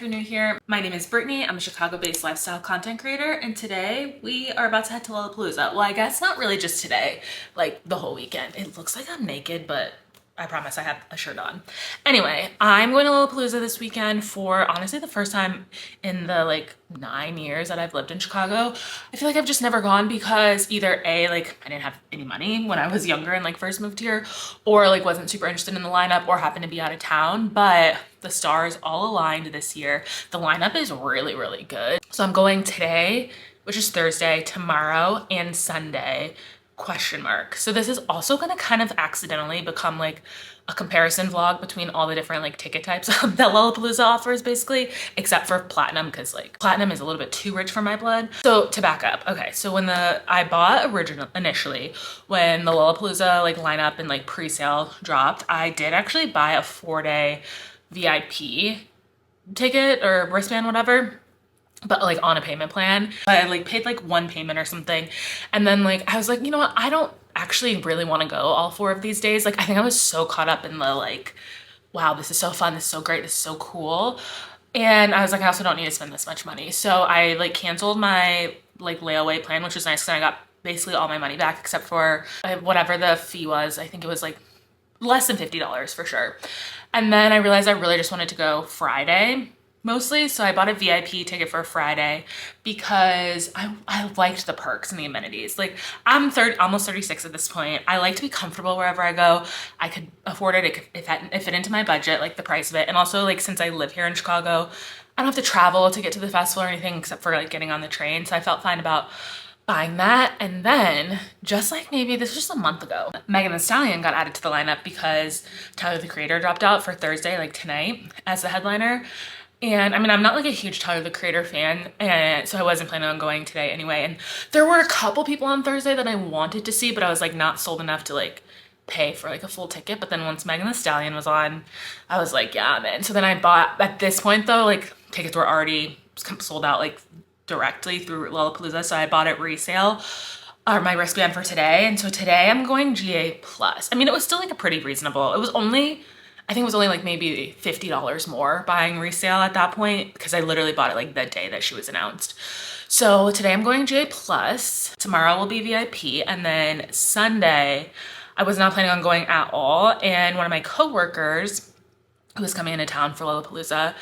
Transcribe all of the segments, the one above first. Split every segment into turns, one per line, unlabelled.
you're new here. My name is Brittany. I'm a Chicago-based lifestyle content creator, and today we are about to head to Lollapalooza. Well, I guess not really just today, like the whole weekend. It looks like I'm naked, but I promise I have a shirt on. Anyway, I'm going to Lollapalooza this weekend for honestly the first time in the like 9 years that I've lived in Chicago. I feel like I've just never gone because either A, like I didn't have any money when I was younger and like first moved here, or like wasn't super interested in the lineup or happened to be out of town, but the stars all aligned this year. The lineup is really, really good. So I'm going today, which is Thursday, tomorrow, and Sunday. Question mark. So this is also going to kind of accidentally become like a comparison vlog between all the different like ticket types that Lollapalooza offers basically, except for platinum, because like platinum is a little bit too rich for my blood. So to back up, okay, so when I bought initially when the Lollapalooza like lineup and like pre-sale dropped, I did actually buy a 4-day VIP ticket or wristband, whatever, but like on a payment plan. I like paid like one payment or something, and then like I was like, you know what, I don't actually really want to go all 4 of these days. Like I think I was so caught up in the like, wow, this is so fun, this is so great, this is so cool, and I was like, I also don't need to spend this much money. So I like canceled my like layaway plan, which was nice because I got basically all my money back except for whatever the fee was. I think it was like less than $50 for sure. And then I realized I really just wanted to go Friday mostly, so I bought a VIP ticket for Friday because I liked the perks and the amenities. Like I'm almost 36 at this point. I like to be comfortable wherever I go. I could afford it. It fit into my budget, like the price of it. And also like since I live here in Chicago, I don't have to travel to get to the festival or anything except for like getting on the train. So I felt fine about buying that. And then just like maybe this was just a month ago, Megan Thee Stallion got added to the lineup because Tyler the Creator dropped out for Thursday, like tonight, as the headliner. And I mean, I'm not like a huge Tyler the Creator fan, and so I wasn't planning on going today anyway. And there were a couple people on Thursday that I wanted to see, but I was like not sold enough to like pay for like a full ticket. But then once Megan Thee Stallion was on, I was like, yeah, man. So then I bought, at this point though, like tickets were already sold out like directly through Lollapalooza. So I bought it resale, or my wristband for today. And so today I'm going GA plus. I mean, it was still like a pretty reasonable, I think it was only like maybe $50 more buying resale at that point because I literally bought it like the day that she was announced. So today I'm going GA plus, tomorrow will be VIP, and then Sunday I was not planning on going at all. And one of my coworkers who was coming into town for Lollapalooza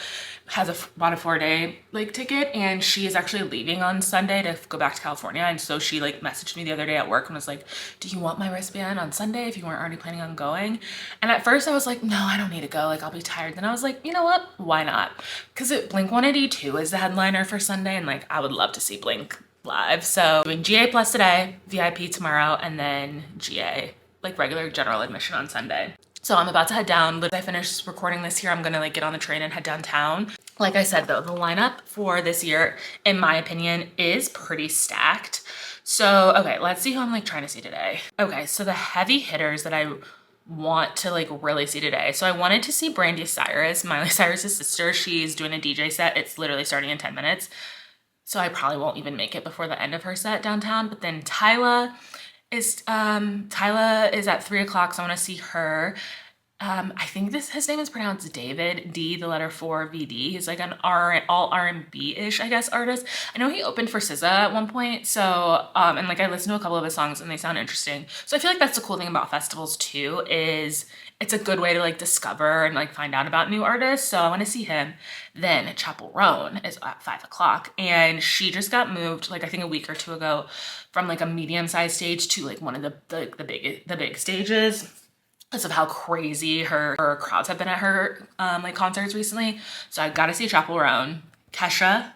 bought a 4-day like ticket, and she is actually leaving on Sunday to go back to California. And so she like messaged me the other day at work and was like, do you want my wristband on Sunday if you weren't already planning on going? And at first I was like, no, I don't need to go, like I'll be tired. Then I was like, you know what, why not? Because Blink 182 is the headliner for Sunday, and like I would love to see Blink live. So doing GA plus today, VIP tomorrow, and then GA like regular general admission on Sunday. So I'm about to head down. As I finish recording this here, I'm gonna like get on the train and head downtown. Like I said though, the lineup for this year, in my opinion, is pretty stacked. So, okay, let's see who I'm like trying to see today. Okay, so the heavy hitters that I want to like really see today. So I wanted to see Brandy Cyrus, Miley Cyrus's sister. She's doing a DJ set. It's literally starting in 10 minutes. So I probably won't even make it before the end of her set downtown. But then Tyla is at 3 o'clock, so I want to see her. I think his name is pronounced David, D, the letter 4, VD. He's like an all R&B-ish, I guess, artist. I know he opened for SZA at one point, so, and like I listened to a couple of his songs and they sound interesting. So I feel like that's the cool thing about festivals too, is it's a good way to like discover and like find out about new artists. So I want to see him. Then Chappell Roan is at 5 o'clock, and she just got moved like I think a week or 2 ago from like a medium-sized stage to like one of the big stages, because of how crazy her crowds have been at her like concerts recently. So I gotta see Chappell Roan. Kesha,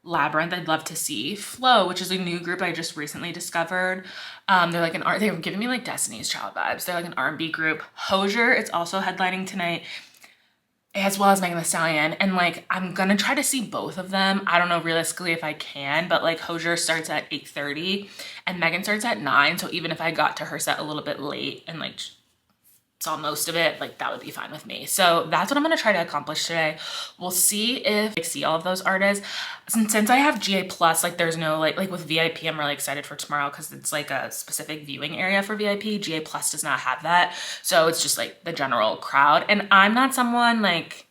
Labyrinth, I'd love to see. Flow, which is a new group I just recently discovered. They're like they were giving me like Destiny's Child vibes. They're like an R&B group. Hozier, it's also headlining tonight, as well as Megan Thee Stallion. And like I'm gonna try to see both of them. I don't know realistically if I can, but like Hozier starts at 8:30 and Megan starts at 9. So even if I got to her set a little bit late and like saw most of it, like that would be fine with me. So that's what I'm gonna try to accomplish today. We'll see if I see all of those artists. Since I have GA plus, like there's no like with VIP, I'm really excited for tomorrow because it's like a specific viewing area for VIP. GA plus does not have that. So it's just like the general crowd. And I'm not someone like,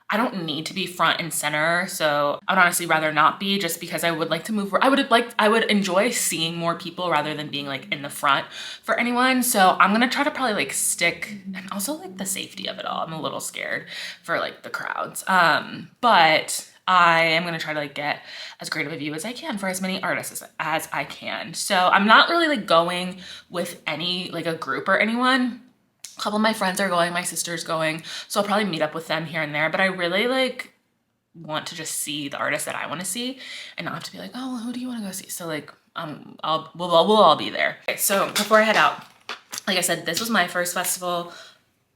I don't need to be front and center, so I'd honestly rather not be, just because I would like to move. I would enjoy seeing more people rather than being like in the front for anyone. So I'm gonna try to probably like stick, and also like the safety of it all. I'm a little scared for like the crowds. But I am gonna try to like get as great of a view as I can for as many artists as I can. So I'm not really like going with any like a group or anyone. A couple of my friends are going, my sister's going, so I'll probably meet up with them here and there, but I really like want to just see the artists that I want to see and not have to be like, oh, well, who do you want to go see? So like, we'll all be there. Okay, so before I head out, like I said, this was my first festival,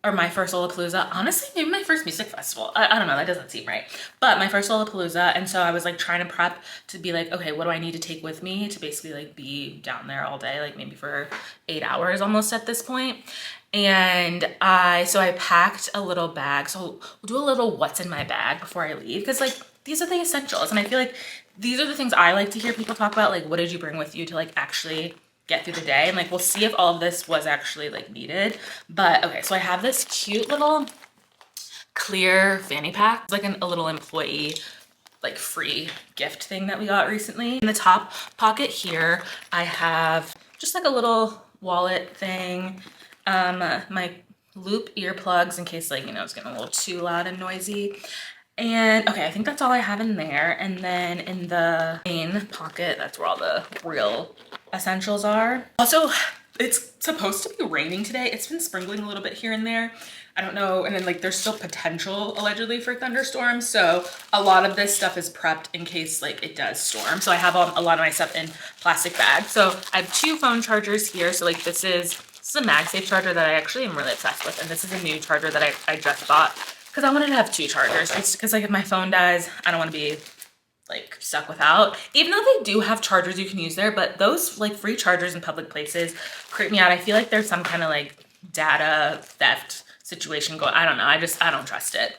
or my first Lollapalooza. Honestly, maybe my first music festival. I don't know, that doesn't seem right. But my first Lollapalooza, and so I was like trying to prep to be like, okay, what do I need to take with me to basically like be down there all day, like maybe for 8 hours almost at this point. And so I packed a little bag. So we'll do a little what's in my bag before I leave, because like these are the essentials, and I feel like these are the things I like to hear people talk about, like what did you bring with you to like actually get through the day. And like we'll see if all of this was actually like needed. But okay, so I have this cute little clear fanny pack. It's like a little employee like free gift thing that we got recently. In the top pocket here, I have just like a little wallet thing, my loop earplugs in case like, you know, it's getting a little too loud and noisy. And okay, I think that's all I have in there. And then in the main pocket, that's where all the real essentials are. Also, it's supposed to be raining today. It's been sprinkling a little bit here and there. I don't know. And then like there's still potential allegedly for thunderstorms. So a lot of this stuff is prepped in case like it does storm. So I have a lot of my stuff in plastic bags. So I have 2 phone chargers here. So like this is a MagSafe charger that I actually am really obsessed with. And this is a new charger that I just bought because I wanted to have 2 chargers. Just because like if my phone dies, I don't want to be like stuck without. Even though they do have chargers you can use there, but those like free chargers in public places creep me out. I feel like there's some kind of like data theft situation going. I don't know. I don't trust it.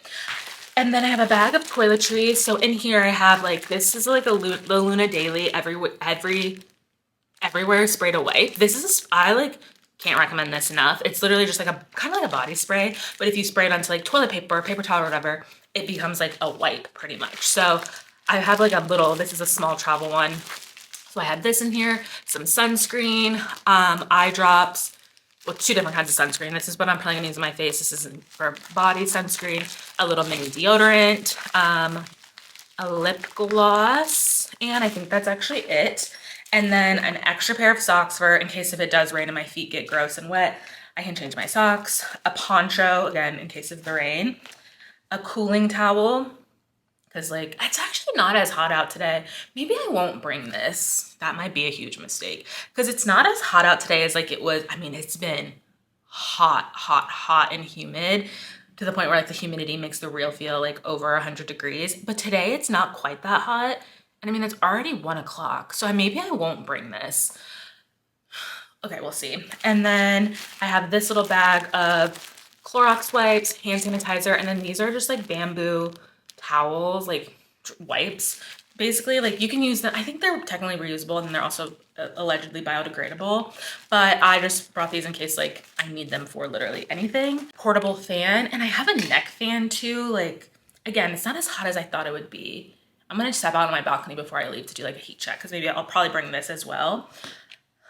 And then I have a bag of toiletries. So in here I have like, this is like the Luna Daily everywhere sprayed away. This is, I like can't recommend this enough. It's literally just like a kind of like a body spray, but if you spray it onto like toilet paper, paper towel or whatever, it becomes like a wipe pretty much. So I have like a little, this is a small travel one. So I have this in here, some sunscreen, eye drops, well, 2 different kinds of sunscreen. This is what I'm probably gonna use on my face. This is for body sunscreen, a little mini deodorant, a lip gloss, and I think that's actually it. And then an extra pair of socks for in case if it does rain and my feet get gross and wet, I can change my socks, a poncho, again, in case of the rain, a cooling towel, because like, it's actually not as hot out today. Maybe I won't bring this. That might be a huge mistake because it's not as hot out today as like it was. I mean, it's been hot and humid to the point where like the humidity makes the real feel like over 100 degrees. But today it's not quite that hot. And I mean, it's already 1 o'clock. So maybe I won't bring this. Okay, we'll see. And then I have this little bag of Clorox wipes, hand sanitizer, and then these are just like bamboo towels, like wipes. Basically, like you can use them. I think they're technically reusable and they're also allegedly biodegradable, but I just brought these in case like I need them for literally anything. Portable fan, and I have a neck fan too. Like, again, it's not as hot as I thought it would be. I'm gonna step out on my balcony before I leave to do like a heat check because maybe I'll probably bring this as well.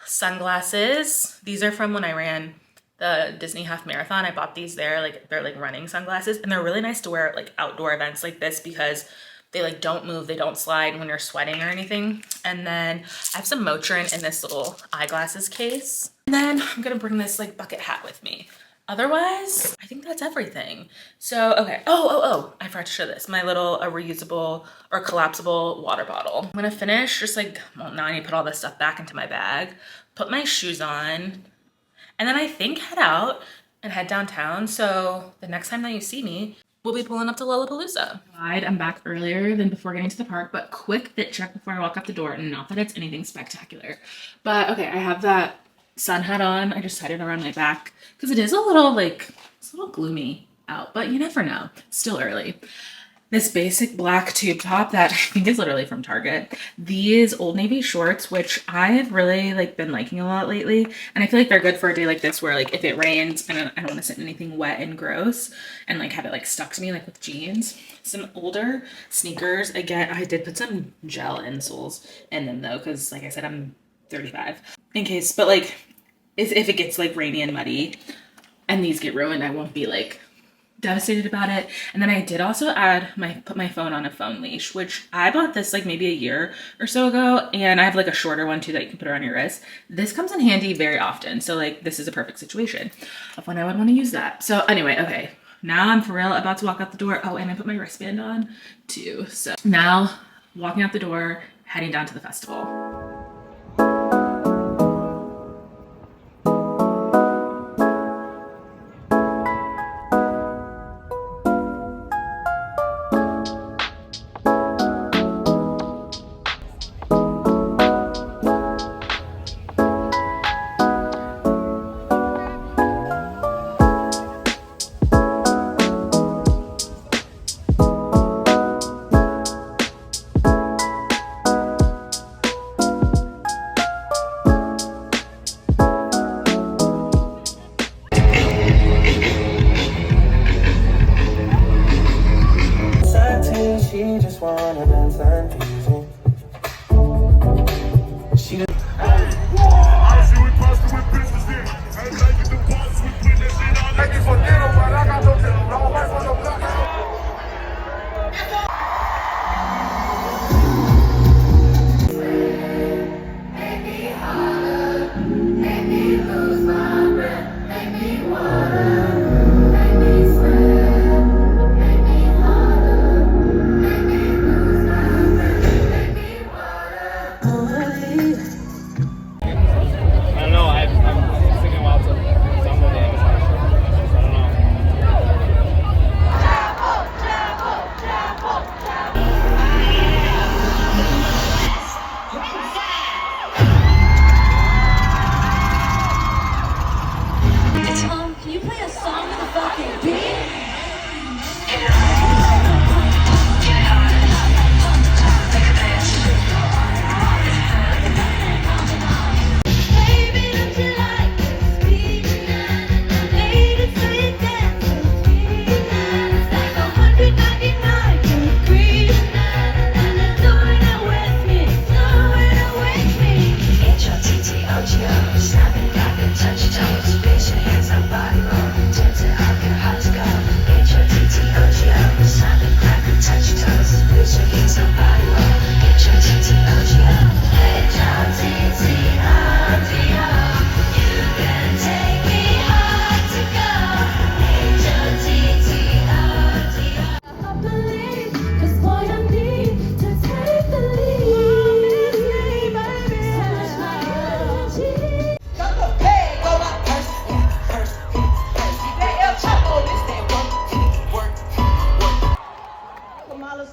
Sunglasses. These are from when I ran the Disney half marathon. I bought these there. Like they're like running sunglasses and they're really nice to wear at like outdoor events like this because they like don't move, they don't slide when you're sweating or anything. And then I have some Motrin in this little eyeglasses case. And then I'm gonna bring this like bucket hat with me. Otherwise, I think that's everything. So, okay. Oh, I forgot to show this. My little reusable or collapsible water bottle. I'm gonna finish just like, well, now I need to put all this stuff back into my bag, put my shoes on, and then I think head out and head downtown. So the next time that you see me, we'll be pulling up to Lollapalooza. I'm back earlier than before getting to the park, but quick fit check before I walk out the door. Not that it's anything spectacular, but okay, I have that sun hat on. I just tied it around my back because it is a little like, it's a little gloomy out, but you never know. It's still early. this basic black tube top that I think is literally from Target. These Old Navy shorts, which I have really like been liking a lot lately. And I feel like they're good for a day like this where like if it rains and I don't want to sit in anything wet and gross and like have it like stuck to me like with jeans. Some older sneakers. Again, I did put some gel insoles in them though, because like I said, I'm 35 in case, but like if it gets like rainy and muddy and these get ruined, I won't be like devastated about it. And then I did also put my phone on a phone leash, which I bought this like maybe a year or so ago, and I have like a shorter one too that you can put around your wrist. This comes in handy very often, so like this is a perfect situation of when I would want to use that. So anyway, okay, now I'm for real about to walk out the door. Oh, and I put my wristband on too. So now walking out the door, heading down to the festival.
She just wanna dance and tease me. She just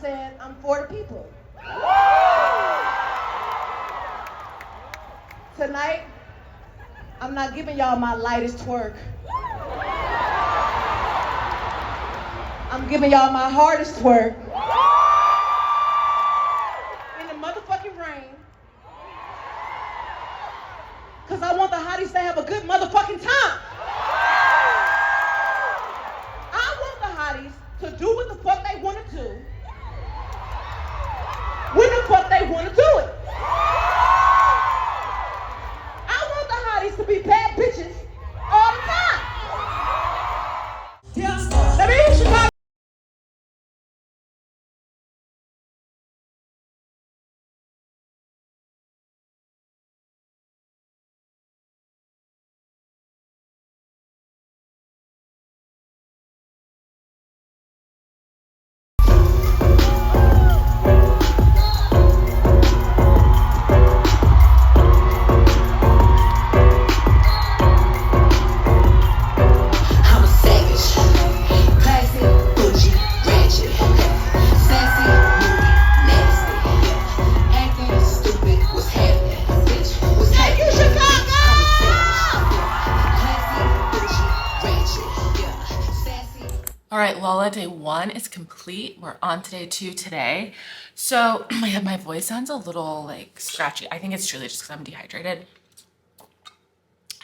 said, I'm for the people. Tonight, I'm not giving y'all my lightest twerk. I'm giving y'all my hardest twerk. In the motherfucking rain. Cause I want the hotties to have a good motherfucking time. I want the hotties to do what the fuck they want to do. When the fuck they want to do it. I want the hotties to be bad bitches all the time. Let me hear Chicago.
right, Lolla day 1 is complete. We're on to day 2 today. So my voice sounds a little like scratchy. I think it's truly just because I'm dehydrated.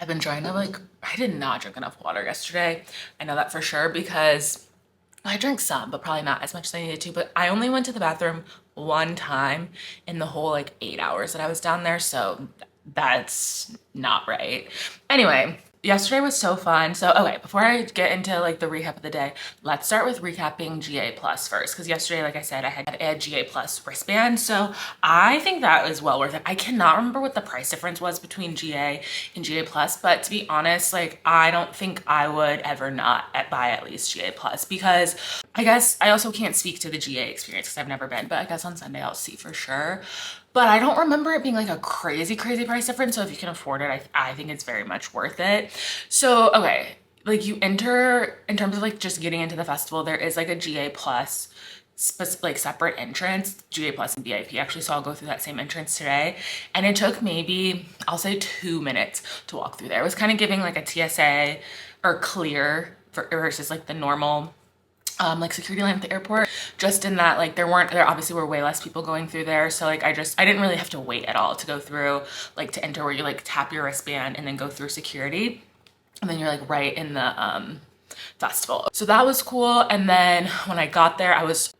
I've been trying to I did not drink enough water yesterday. I know that for sure because I drank some, but probably not as much as I needed to. But I only went to the bathroom one time in the whole 8 hours that I was down there. So that's not right. Anyway, yesterday was so fun. So, okay, before I get into the recap of the day, let's start with recapping GA Plus first. Because yesterday, like I said, I had a GA Plus wristband. So I think that was well worth it. I cannot remember what the price difference was between GA and GA Plus, but to be honest, I don't think I would ever not buy at least GA Plus, because I guess I also can't speak to the GA experience because I've never been, but I guess on Sunday I'll see for sure. But I don't remember it being a crazy price difference. So if you can afford it, I think it's very much worth it. So, okay, you enter, in terms of just getting into the festival, there is a GA Plus separate entrance, GA Plus and VIP actually. So I'll go through that same entrance today. And it took maybe, I'll say 2 minutes to walk through there. It was kind of giving a TSA or clear versus the normal security line at the airport, just in that there obviously were way less people going through there. So I didn't really have to wait at all to go through, to enter, where you tap your wristband and then go through security, and then you're right in the festival. So that was cool. And then when I got there,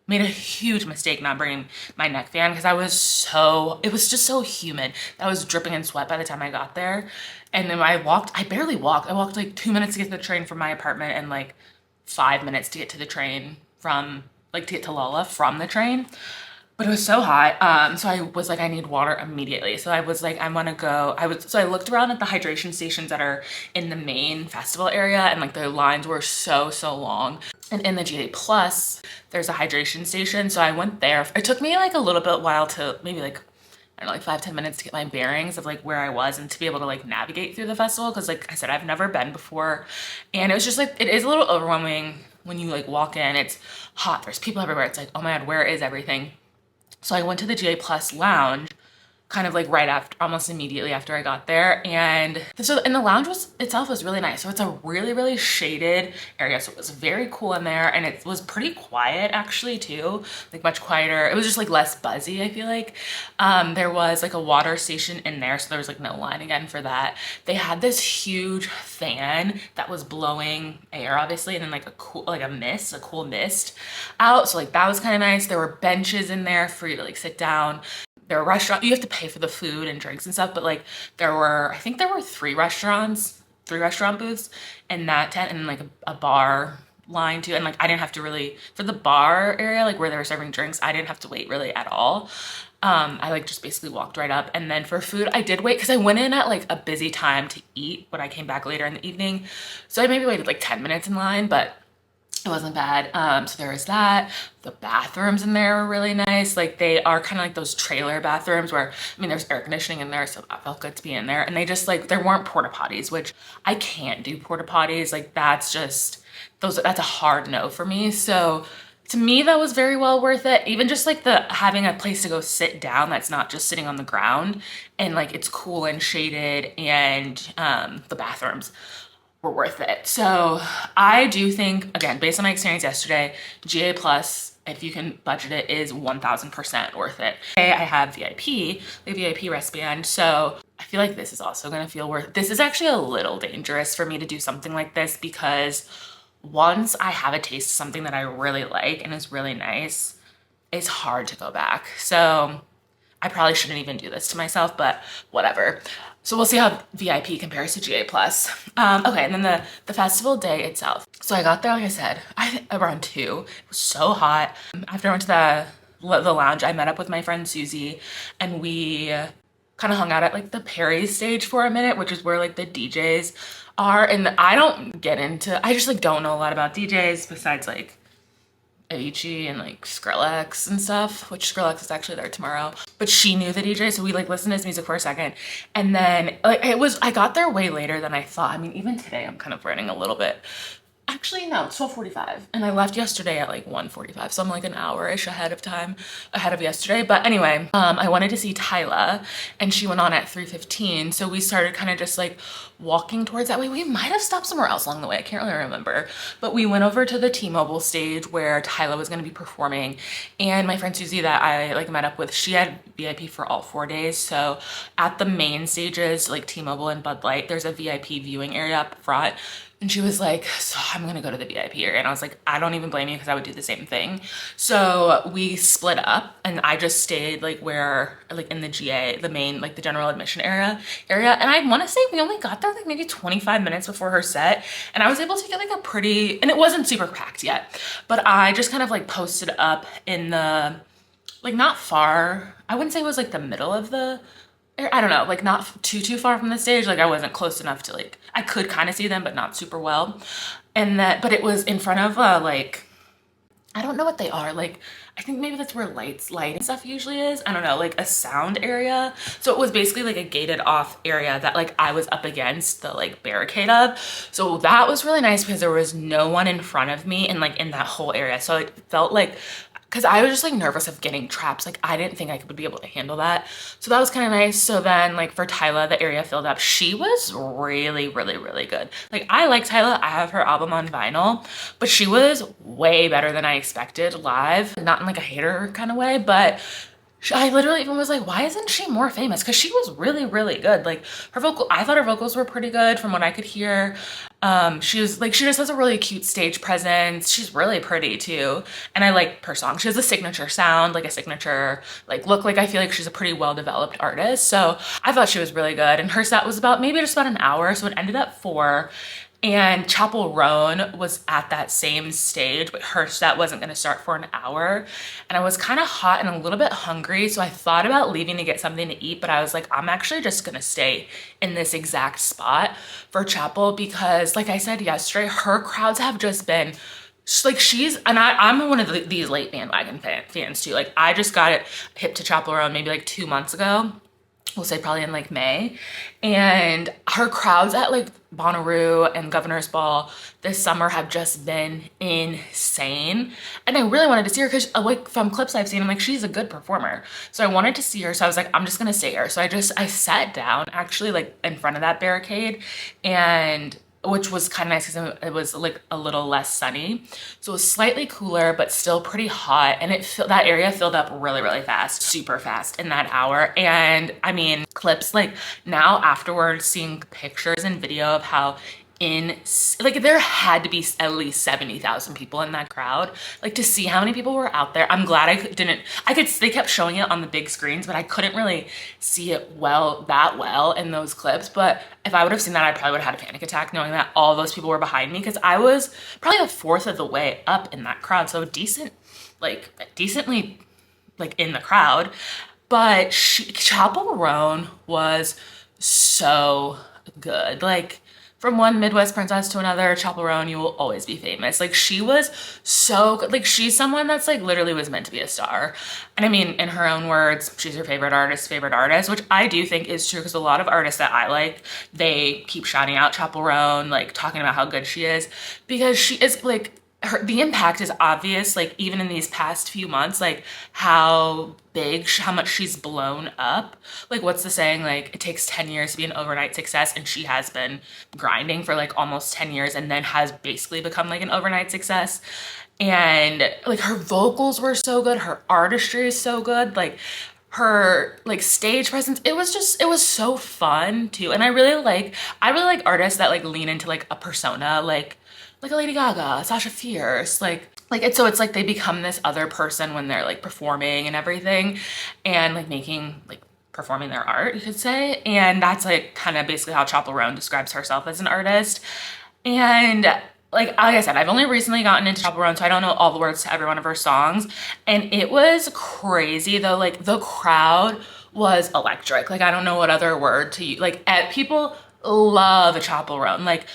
made a huge mistake not bringing my neck fan, because it was just so humid. I was dripping in sweat by the time I got there. And then I barely walked. I walked 2 minutes to get to the train from my apartment and 5 minutes to get to the train to get to Lolla from the train. But it was so hot. So I was I need water immediately. So I was I want to go. So I looked around at the hydration stations that are in the main festival area, and the lines were so long. And in the GA Plus, there's a hydration station. So I went there. It took me a little bit while to maybe I don't know, 5-10 minutes to get my bearings of where I was and to be able to navigate through the festival. Cause I said, I've never been before. And it was just it is a little overwhelming when you walk in. It's hot, there's people everywhere. It's oh my God, where is everything? So I went to the GA Plus lounge kind of right after, almost immediately after I got there. And the lounge itself was really nice. So it's a really shaded area. So it was very cool in there, and it was pretty quiet actually too, much quieter. It was just less buzzy, I feel like. There was a water station in there. So there was no line again for that. They had this huge fan that was blowing air, obviously, and then a cool mist out. So that was kind of nice. There were benches in there for you to sit down. There were restaurants, you have to pay for the food and drinks and stuff, but I think there were 3 restaurant booths in that tent, and then a bar line too. And I didn't have to really, for the bar area, where they were serving drinks, I didn't have to wait really at all. I just basically walked right up. And then for food, I did wait because I went in at a busy time to eat, but I came back later in the evening. So I maybe waited 10 minutes in line, but it wasn't bad. So there was that. The bathrooms in there were really nice. They are kind of those trailer bathrooms where, there's air conditioning in there, so that felt good to be in there. And they just there weren't porta potties, which I can't do porta potties. That's just, that's a hard no for me. So to me, that was very well worth it. Even just the having a place to go sit down that's not just sitting on the ground, and it's cool and shaded, and the bathrooms were worth it. So I do think, again, based on my experience yesterday, GA Plus, if you can budget it, is 1000% worth it. Today I have the VIP wristband, so I feel this is also gonna feel worth it. This is actually a little dangerous for me to do something like this, because once I have a taste of something that I really like and is really nice, it's hard to go back. So I probably shouldn't even do this to myself, but whatever. So we'll see how VIP compares to GA Plus. Okay, and then the festival day itself. So I got there, like I said, around 2. It was so hot. After I went to the lounge, I met up with my friend Susie, and we kind of hung out at the Perry stage for a minute, which is where the DJs are. And I just don't know a lot about DJs besides Avicii and Skrillex and stuff, which Skrillex is actually there tomorrow, but she knew the DJ, so we listened to his music for a second. And then I got there way later than I thought. Even today I'm kind of running a little bit Actually, no, it's 12:45, and I left yesterday at like 1:45, so I'm like an hour-ish ahead of yesterday. But anyway, I wanted to see Tyla, and she went on at 3:15, so we started kind of just like walking towards that way. We might have stopped somewhere else along the way, I can't really remember, but we went over to the T-Mobile stage where Tyla was going to be performing, and my friend Susie that I like met up with, she had VIP for all 4 days. So at the main stages, like T-Mobile and Bud Light, there's a VIP viewing area up front. And she was like, so I'm gonna go to the VIP area. And I was like, I don't even blame you, because I would do the same thing. So we split up, and I just stayed like where, like in the GA, the main, like the general admission area. And I wanna say we only got there like maybe 25 minutes before her set. And I was able to get like a pretty, and it wasn't super packed yet, but I just kind of like posted up in the, like not far, I wouldn't say it was like the middle of the, I don't know, like not too far from the stage. Like I wasn't close enough to like, I could kind of see them, but not super well. And that, but it was in front of like, I don't know what they are. Like, I think maybe that's where lighting stuff usually is. I don't know, like a sound area. So it was basically like a gated off area that like I was up against the like barricade of. So that was really nice because there was no one in front of me and like in that whole area. So it felt like, because I was just like nervous of getting trapped. Like I didn't think I would be able to handle that. So that was kind of nice. So then like for Tyla, the area filled up. She was really good. Like I like Tyla, I have her album on vinyl, but she was way better than I expected live. Not in like a hater kind of way, but I literally even was like, why isn't she more famous? Because she was really good. Like her I thought her vocals were pretty good from what I could hear. She just has a really cute stage presence. She's really pretty too. And I like her song. She has a signature sound, like a signature, like look, like I feel like she's a pretty well-developed artist. So I thought she was really good. And her set was maybe just about an hour. So it ended at 4. And Chappell Roan was at that same stage, but her set wasn't gonna start for an hour. And I was kind of hot and a little bit hungry. So I thought about leaving to get something to eat, but I was like, I'm actually just gonna stay in this exact spot for Chappell because like I said yesterday, her crowds have just been like I'm one of these late bandwagon fans too. Like I just got it hip to Chappell Roan maybe like 2 months ago. We'll say probably in like May, and her crowds at like Bonnaroo and Governor's Ball this summer have just been insane. And I really wanted to see her because like from clips I've seen, I'm like, she's a good performer. So I wanted to see her. So I was like, I'm just gonna stay here. So I sat down actually like in front of that barricade, and which was kind of nice because it was like a little less sunny. So it was slightly cooler, but still pretty hot. And that area filled up really fast, super fast in that hour. And I mean, clips like now afterwards, seeing pictures and video of how like there had to be at least 70,000 people in that crowd, like to see how many people were out there. I'm glad they kept showing it on the big screens, but I couldn't really see it that well in those clips. But if I would have seen that, I probably would have had a panic attack knowing that all those people were behind me, because I was probably a fourth of the way up in that crowd. So decently like in the crowd. But Chappell Roan was so good. Like from one Midwest princess to another, Chappell Roan, you will always be famous. Like she was so good. Like she's someone that's like literally was meant to be a star. And I mean, in her own words, she's her favorite artist, which I do think is true, because a lot of artists that I like, they keep shouting out Chappell Roan, like talking about how good she is, because she is like, the impact is obvious, like even in these past few months, like how much she's blown up. Like what's the saying, like it takes 10 years to be an overnight success, and she has been grinding for like almost 10 years and then has basically become like an overnight success. And like her vocals were so good, her artistry is so good, like her like stage presence, it was so fun too. And I really like artists that like lean into like a persona, like a Lady Gaga, Sasha Fierce, it's like they become this other person when they're like performing and everything, and like performing their art, you could say. And that's like kind of basically how Chappell Roan describes herself as an artist. And like I said, I've only recently gotten into Chappell Roan, so I don't know all the words to every one of her songs. And it was crazy though, like the crowd was electric. Like I don't know what other word to use. Like people love Chappell Roan. Like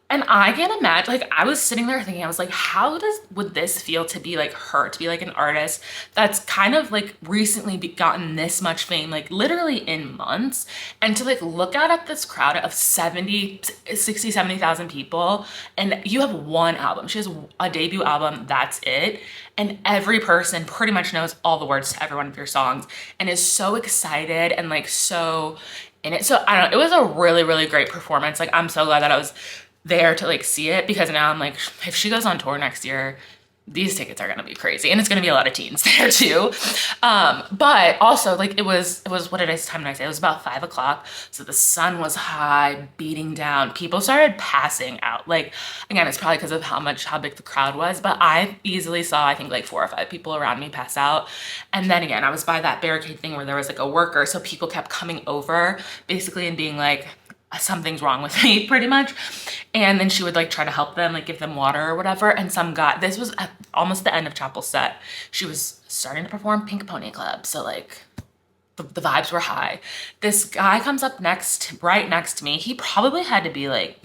And I can't imagine, like, I was sitting there thinking, I was like, how would this feel to be like her, to be like an artist that's kind of like recently gotten this much fame, like literally in months, and to like look out at this crowd of 70,000 people, and you have one album. She has a debut album, that's it. And every person pretty much knows all the words to every one of your songs and is so excited and like so in it. So I don't know, it was a really, really great performance. Like, I'm so glad that I was there to like see it, because now I'm like, if she goes on tour next year, these tickets are gonna be crazy, and it's gonna be a lot of teens there too. But also, like, it was what time did I say? It was about 5 o'clock, so the sun was high, beating down. People started passing out. Like, again, it's probably because of how big the crowd was, but I easily saw, I think, like 4 or 5 people around me pass out. And then again, I was by that barricade thing where there was like a worker, so people kept coming over basically and being like, something's wrong with me, pretty much. And then she would like try to help them, like give them water or whatever. And some guy, this was at almost the end of Chappell's set, she was starting to perform Pink Pony Club, so like the vibes were high. This guy comes up right next to me. He probably had to be like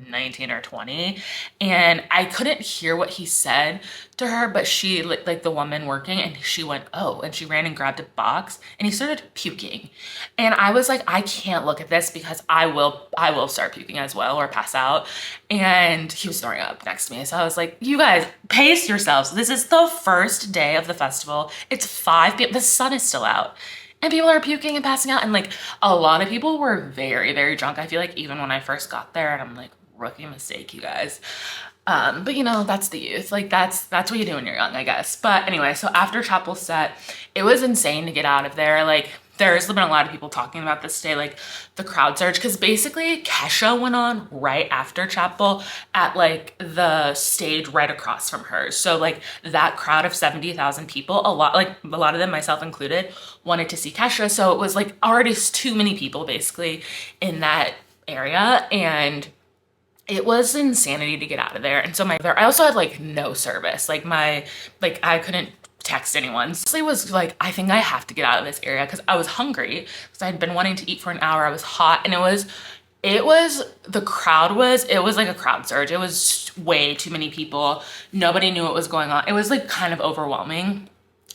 19 or 20, and I couldn't hear what he said to her, but she, like the woman working, and she went, oh, and she ran and grabbed a box, and he started puking. And I was like, I can't look at this, because I will start puking as well, or pass out. And he was throwing up next to me. So I was like, you guys, pace yourselves. This is the first day of the festival. It's 5 p.m. The sun is still out, and people are puking and passing out. And like, a lot of people were very, very drunk. I feel like even when I first got there, and I'm like, rookie mistake, you guys. But you know, that's the youth. Like, that's what you do when you're young, I guess. But anyway, so after Chappell's set, it was insane to get out of there. Like, there's been a lot of people talking about this day, like the crowd surge, because basically Kesha went on right after Chappell at like the stage right across from hers. So like that crowd of 70,000 people, a lot of them, myself included, wanted to see Kesha. So it was like already too many people basically in that area, and it was insanity to get out of there. And so I also had like no service. Like I couldn't text anyone. So I was like, I think I have to get out of this area, because I was hungry, because I had been wanting to eat for an hour. I was hot, and it was like a crowd surge. It was way too many people. Nobody knew what was going on. It was like kind of overwhelming.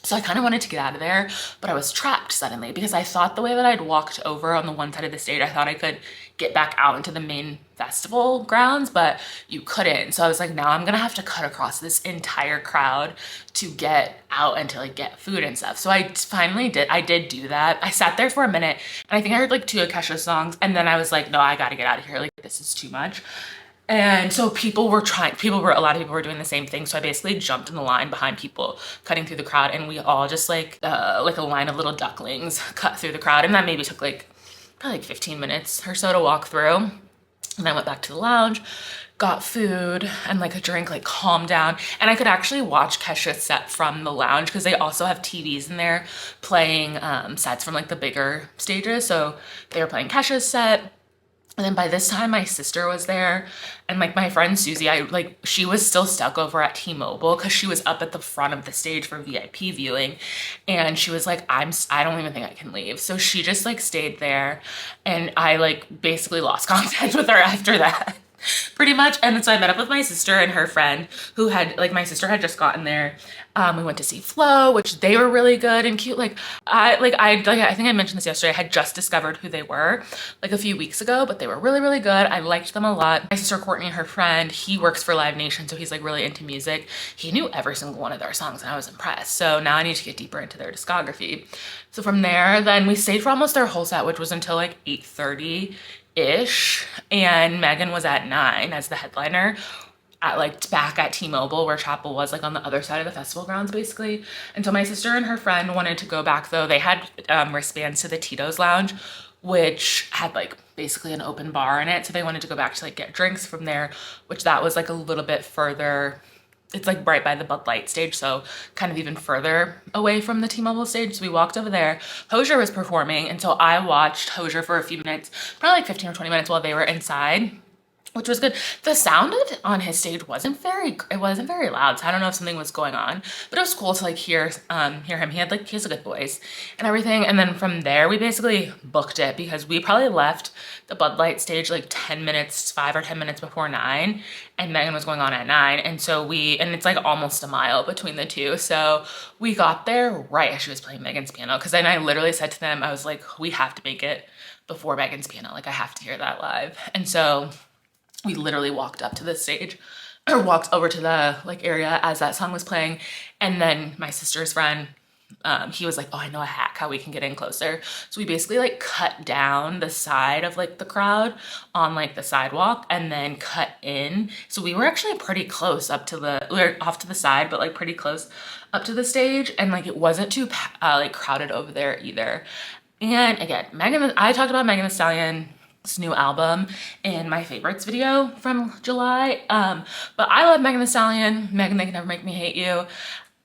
So I kind of wanted to get out of there, but I was trapped suddenly, because I thought the way that I'd walked over on the one side of the stage, I thought I could get back out into the main festival grounds, but you couldn't. So I was like, now I'm gonna have to cut across this entire crowd to get out and to like get food and stuff. So I finally did do that. I sat there for a minute, and I think I heard like 2 of Kesha's songs, and then I was like, no, I gotta get out of here. Like, this is too much. And so a lot of people were doing the same thing. So I basically jumped in the line behind people cutting through the crowd, and we all just like a line of little ducklings cut through the crowd. And that maybe took like probably like 15 minutes or so to walk through. And I went back to the lounge, got food and like a drink, like calmed down. And I could actually watch Kesha's set from the lounge, because they also have TVs in there playing sets from like the bigger stages. So they were playing Kesha's set. And then by this time, my sister was there, and like my friend Susie, she was still stuck over at T-Mobile, because she was up at the front of the stage for VIP viewing, and she was like, I don't even think I can leave. So she just like stayed there, and I like basically lost contact with her after that. Pretty much. And so I met up with my sister and her friend, who had like, my sister had just gotten there. We went to see Flo, which they were really good and cute. I think I mentioned this yesterday. I had just discovered who they were like a few weeks ago, but they were really, really good. I liked them a lot. My sister Courtney, her friend, he works for Live Nation, so he's like really into music. He knew every single one of their songs, and I was impressed. So now I need to get deeper into their discography. So from there, then we stayed for almost their whole set, which was until like 8:30-ish, and Megan was at 9 as the headliner at like back at T-Mobile, where Chappell was, like on the other side of the festival grounds basically. And so my sister and her friend wanted to go back, though. They had wristbands to the Tito's Lounge, which had like basically an open bar in it, so they wanted to go back to like get drinks from there, which that was like a little bit further. It's like right by the Bud Light stage, so kind of even further away from the T-Mobile stage. So we walked over there. Hozier was performing, and so I watched Hozier for a few minutes, probably like 15 or 20 minutes while they were inside, which was good. The sound on his stage wasn't very loud, so I don't know if something was going on, but it was cool to like hear him. He has a good voice and everything. And then from there, we basically booked it because we probably left the Bud Light stage like 5 or 10 minutes before 9, and Megan was going on at 9, and so and it's like almost a mile between the two, so we got there right as she was playing Megan's piano. Because then I literally said to them, I was like, we have to make it before Megan's piano, like I have to hear that live. And so we literally walked up to the stage, or walked over to the like area as that song was playing. And then my sister's friend, he was like, oh, I know a hack how we can get in closer. So we basically like cut down the side of like the crowd on like the sidewalk and then cut in. So we were actually pretty close we were off to the side, but like pretty close up to the stage. And like, it wasn't too like crowded over there either. And again, I talked about Megan Thee Stallion's new album in my favorites video from July. But I love Megan Thee Stallion. Megan, They Can Never Make Me Hate You.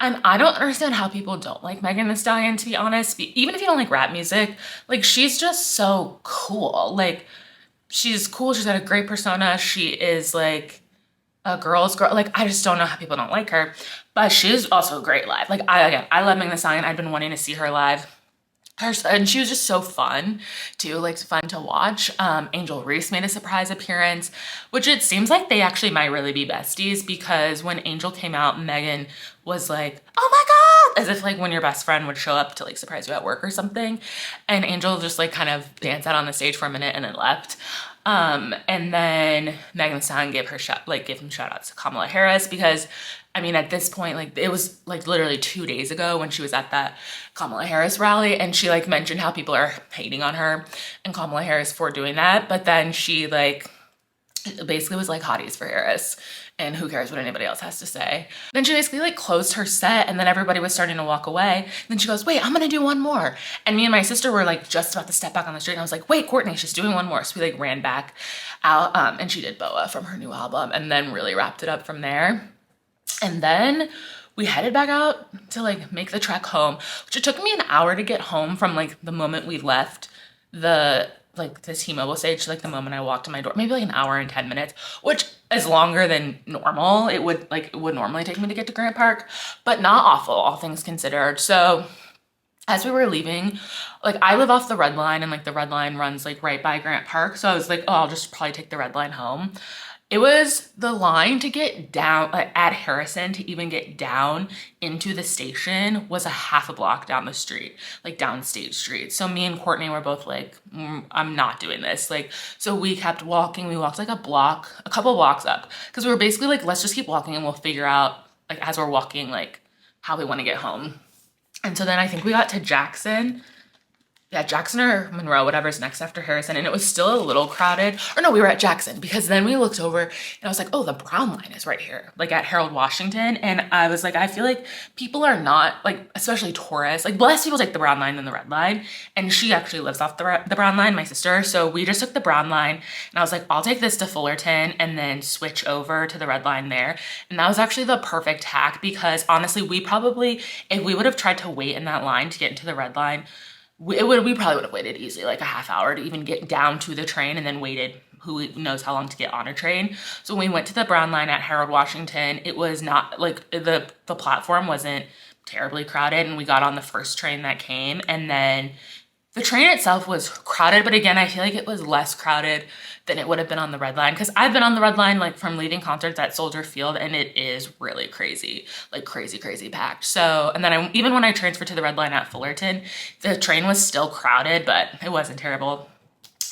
And I don't understand how people don't like Megan Thee Stallion, to be honest. Even if you don't like rap music, like she's just so cool. Like she's cool. She's got a great persona. She is like a girl's girl. Like I just don't know how people don't like her. But she's also great live. Like I love Megan Thee Stallion. I've been wanting to see her live. And she was just so fun too, like fun to watch. Angel Reese made a surprise appearance, which it seems like they actually might really be besties, because when Angel came out, Megan was like, oh my God, as if like when your best friend would show up to like surprise you at work or something. And Angel just like kind of danced out on the stage for a minute and then left. And then Megan Thee Stallion gave him shout outs to Kamala Harris, because I mean, at this point, like it was like literally 2 days ago when she was at that Kamala Harris rally, and she like mentioned how people are hating on her and Kamala Harris for doing that. But then she like basically was like, hotties for Harris, and who cares what anybody else has to say. Then she basically like closed her set, and then everybody was starting to walk away. Then she goes, wait, I'm gonna do one more. And me and my sister were like just about to step back on the street, and I was like, wait, Courtney, she's doing one more. So we like ran back out, and she did Boa from her new album, and then really wrapped it up from there. And then we headed back out to like make the trek home, which it took me an hour to get home from like the moment we left the T-Mobile stage to like the moment I walked to my door. Maybe like an hour and 10 minutes, which is longer than normal. It would normally take me to get to Grant Park, but not awful, all things considered. So as we were leaving, like I live off the Red Line, and like the Red Line runs like right by Grant Park. So I was like, oh, I'll just probably take the Red Line home. It was the line to get down at Harrison, to even get down into the station was a half a block down the street, like down State Street. So me and Courtney were both like, I'm not doing this. Like, so we kept walking. We walked like a couple blocks up, because we were basically like, let's just keep walking and we'll figure out like as we're walking, like how we want to get home. And so then I think we got to Jackson. Yeah, Jackson or Monroe, whatever's next after Harrison. And it was still a little crowded. Or no, we were at Jackson, because then we looked over and I was like, oh, the Brown Line is right here, like at Harold Washington. And I was like, I feel like people are not like, especially tourists, like less people take the Brown Line than the Red Line. And she actually lives off the Brown Line, my sister. So we just took the Brown Line, and I was like, I'll take this to Fullerton and then switch over to the Red Line there. And that was actually the perfect hack, because honestly, if we would have tried to wait in that line to get into the Red Line, we probably would have waited easily like a half hour to even get down to the train, and then waited who knows how long to get on a train. So when we went to the Brown Line at Harold Washington, it was not like the platform wasn't terribly crowded, and we got on the first train that came. And then the train itself was crowded, but again, I feel like it was less crowded than it would have been on the Red Line, because I've been on the Red Line like from leaving concerts at Soldier Field, and it is really crazy, like crazy packed. So, and then even when I transferred to the Red Line at Fullerton, the train was still crowded, but it wasn't terrible.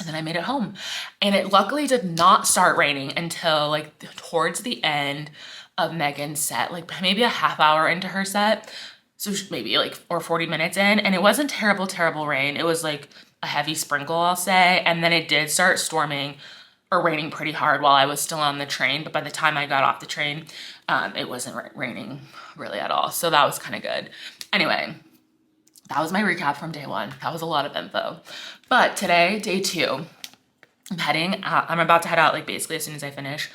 And then I made it home, and it luckily did not start raining until like towards the end of Megan's set, like maybe a half hour into her set. So maybe like, or 40 minutes in, and it wasn't terrible rain. It was like a heavy sprinkle, I'll say. And then it did start storming or raining pretty hard while I was still on the train. But by the time I got off the train, it wasn't raining really at all. So that was kind of good. Anyway, that was my recap from day one. That was a lot of info. But today, day 2, I'm about to head out like basically as soon as I finish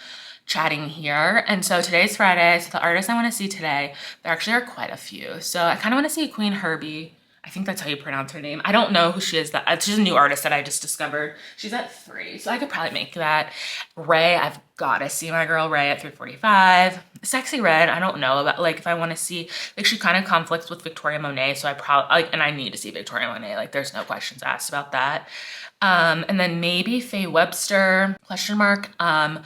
chatting here. And so today's Friday, so the artists I want to see today, there actually are quite a few. So I kind of want to see Queen Herby. I think that's how you pronounce her name. I don't know who she is. She's a new artist that I just discovered. She's at 3, so I could probably make that. Raye, I've got to see my girl Raye at 3:45. Sexy Red, I don't know about, like, if I want to see, like, she kind of conflicts with Victoria Monet, so I probably, like, and I need to see Victoria Monet. Like, there's no questions asked about that. And then maybe Faye Webster, question mark. I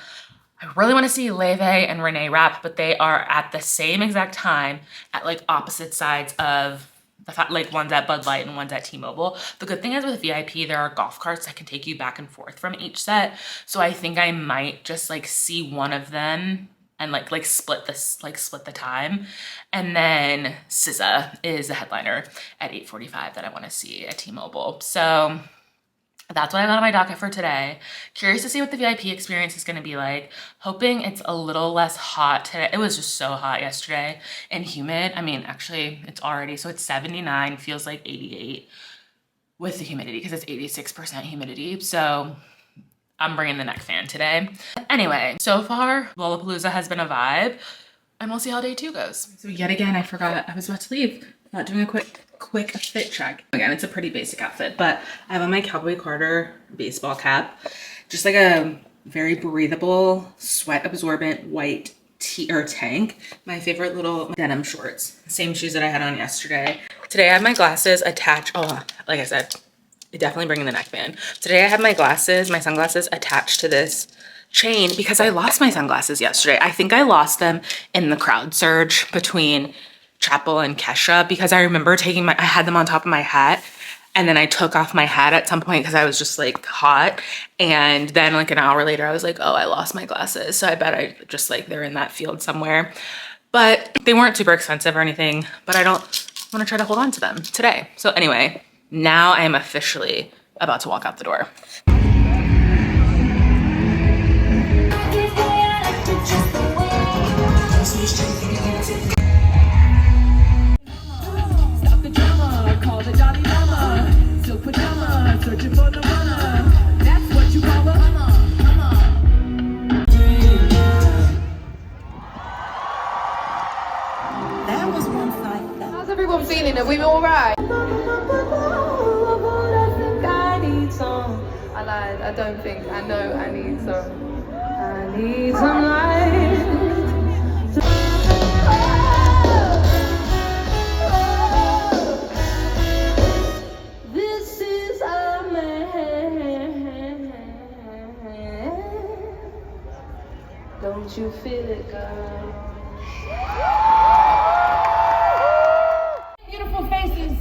really want to see Laufey and Renee Rapp, but they are at the same exact time at, like, opposite sides of like one's at Bud Light and one's at T-Mobile. The good thing is with VIP, there are golf carts that can take you back and forth from each set. So I think I might just like see one of them and like split the time. And then SZA is the headliner at 8:45 that I want to see at T-Mobile. So that's what I got on my docket for today. Curious to see what the VIP experience is gonna be like. Hoping it's a little less hot today. It was just so hot yesterday and humid. I mean, actually it's already, so it's 79, feels like 88 with the humidity because it's 86% humidity. So I'm bringing the neck fan today. Anyway, so far Lollapalooza has been a vibe and we'll see how day 2 goes. So yet again, I forgot I was about to leave. Not doing a quick fit check. Again, it's a pretty basic outfit, but I have on my Cowboy Carter baseball cap, just like a very breathable, sweat absorbent white tank. My favorite little denim shorts, same shoes that I had on yesterday. Today I have my glasses attached. Oh, like I said, definitely bringing the neckband. Today I have my sunglasses attached to this chain because I lost my sunglasses yesterday. I think I lost them in the crowd surge between Chappell and Kesha because I remember I had them on top of my hat and then I took off my hat at some point because I was just like hot, and then like an hour later I was like, oh, I lost my glasses. So I bet I just like they're in that field somewhere, but they weren't super expensive or anything, but I don't want to try to hold on to them today. So anyway, now I am officially about to walk out the door.
How's everyone feeling? Are we all right? I need some. I lied. I don't think. I know I need some. I need some light. This is a man. Don't you feel it, girl?
Beautiful faces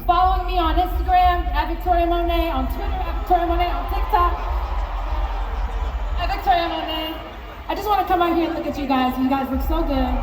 following me on Instagram at Victoria Monet, on Twitter at Victoria Monet, on TikTok at Victoria Monet. I just want to come out here and look at you guys. You guys look so good.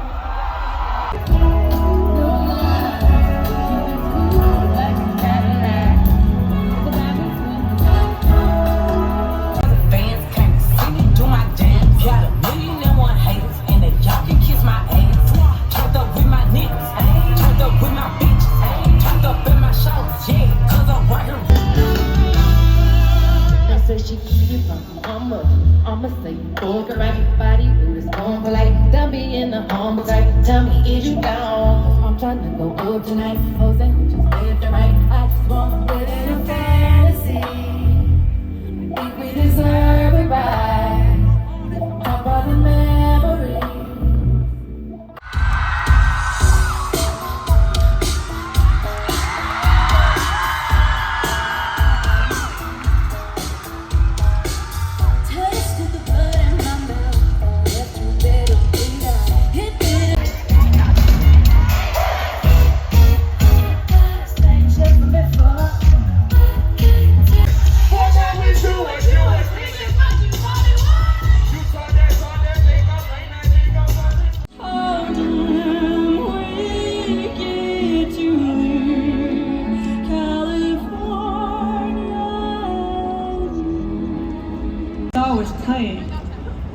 I'ma say boy, right body, do this on polite. Don't be in the humble type. Tell me, is you down? I'm trying to go up tonight. Jose, just left and right. I just wanna live in a fantasy. I think we deserve it right. Talk about the memory.
Was playing,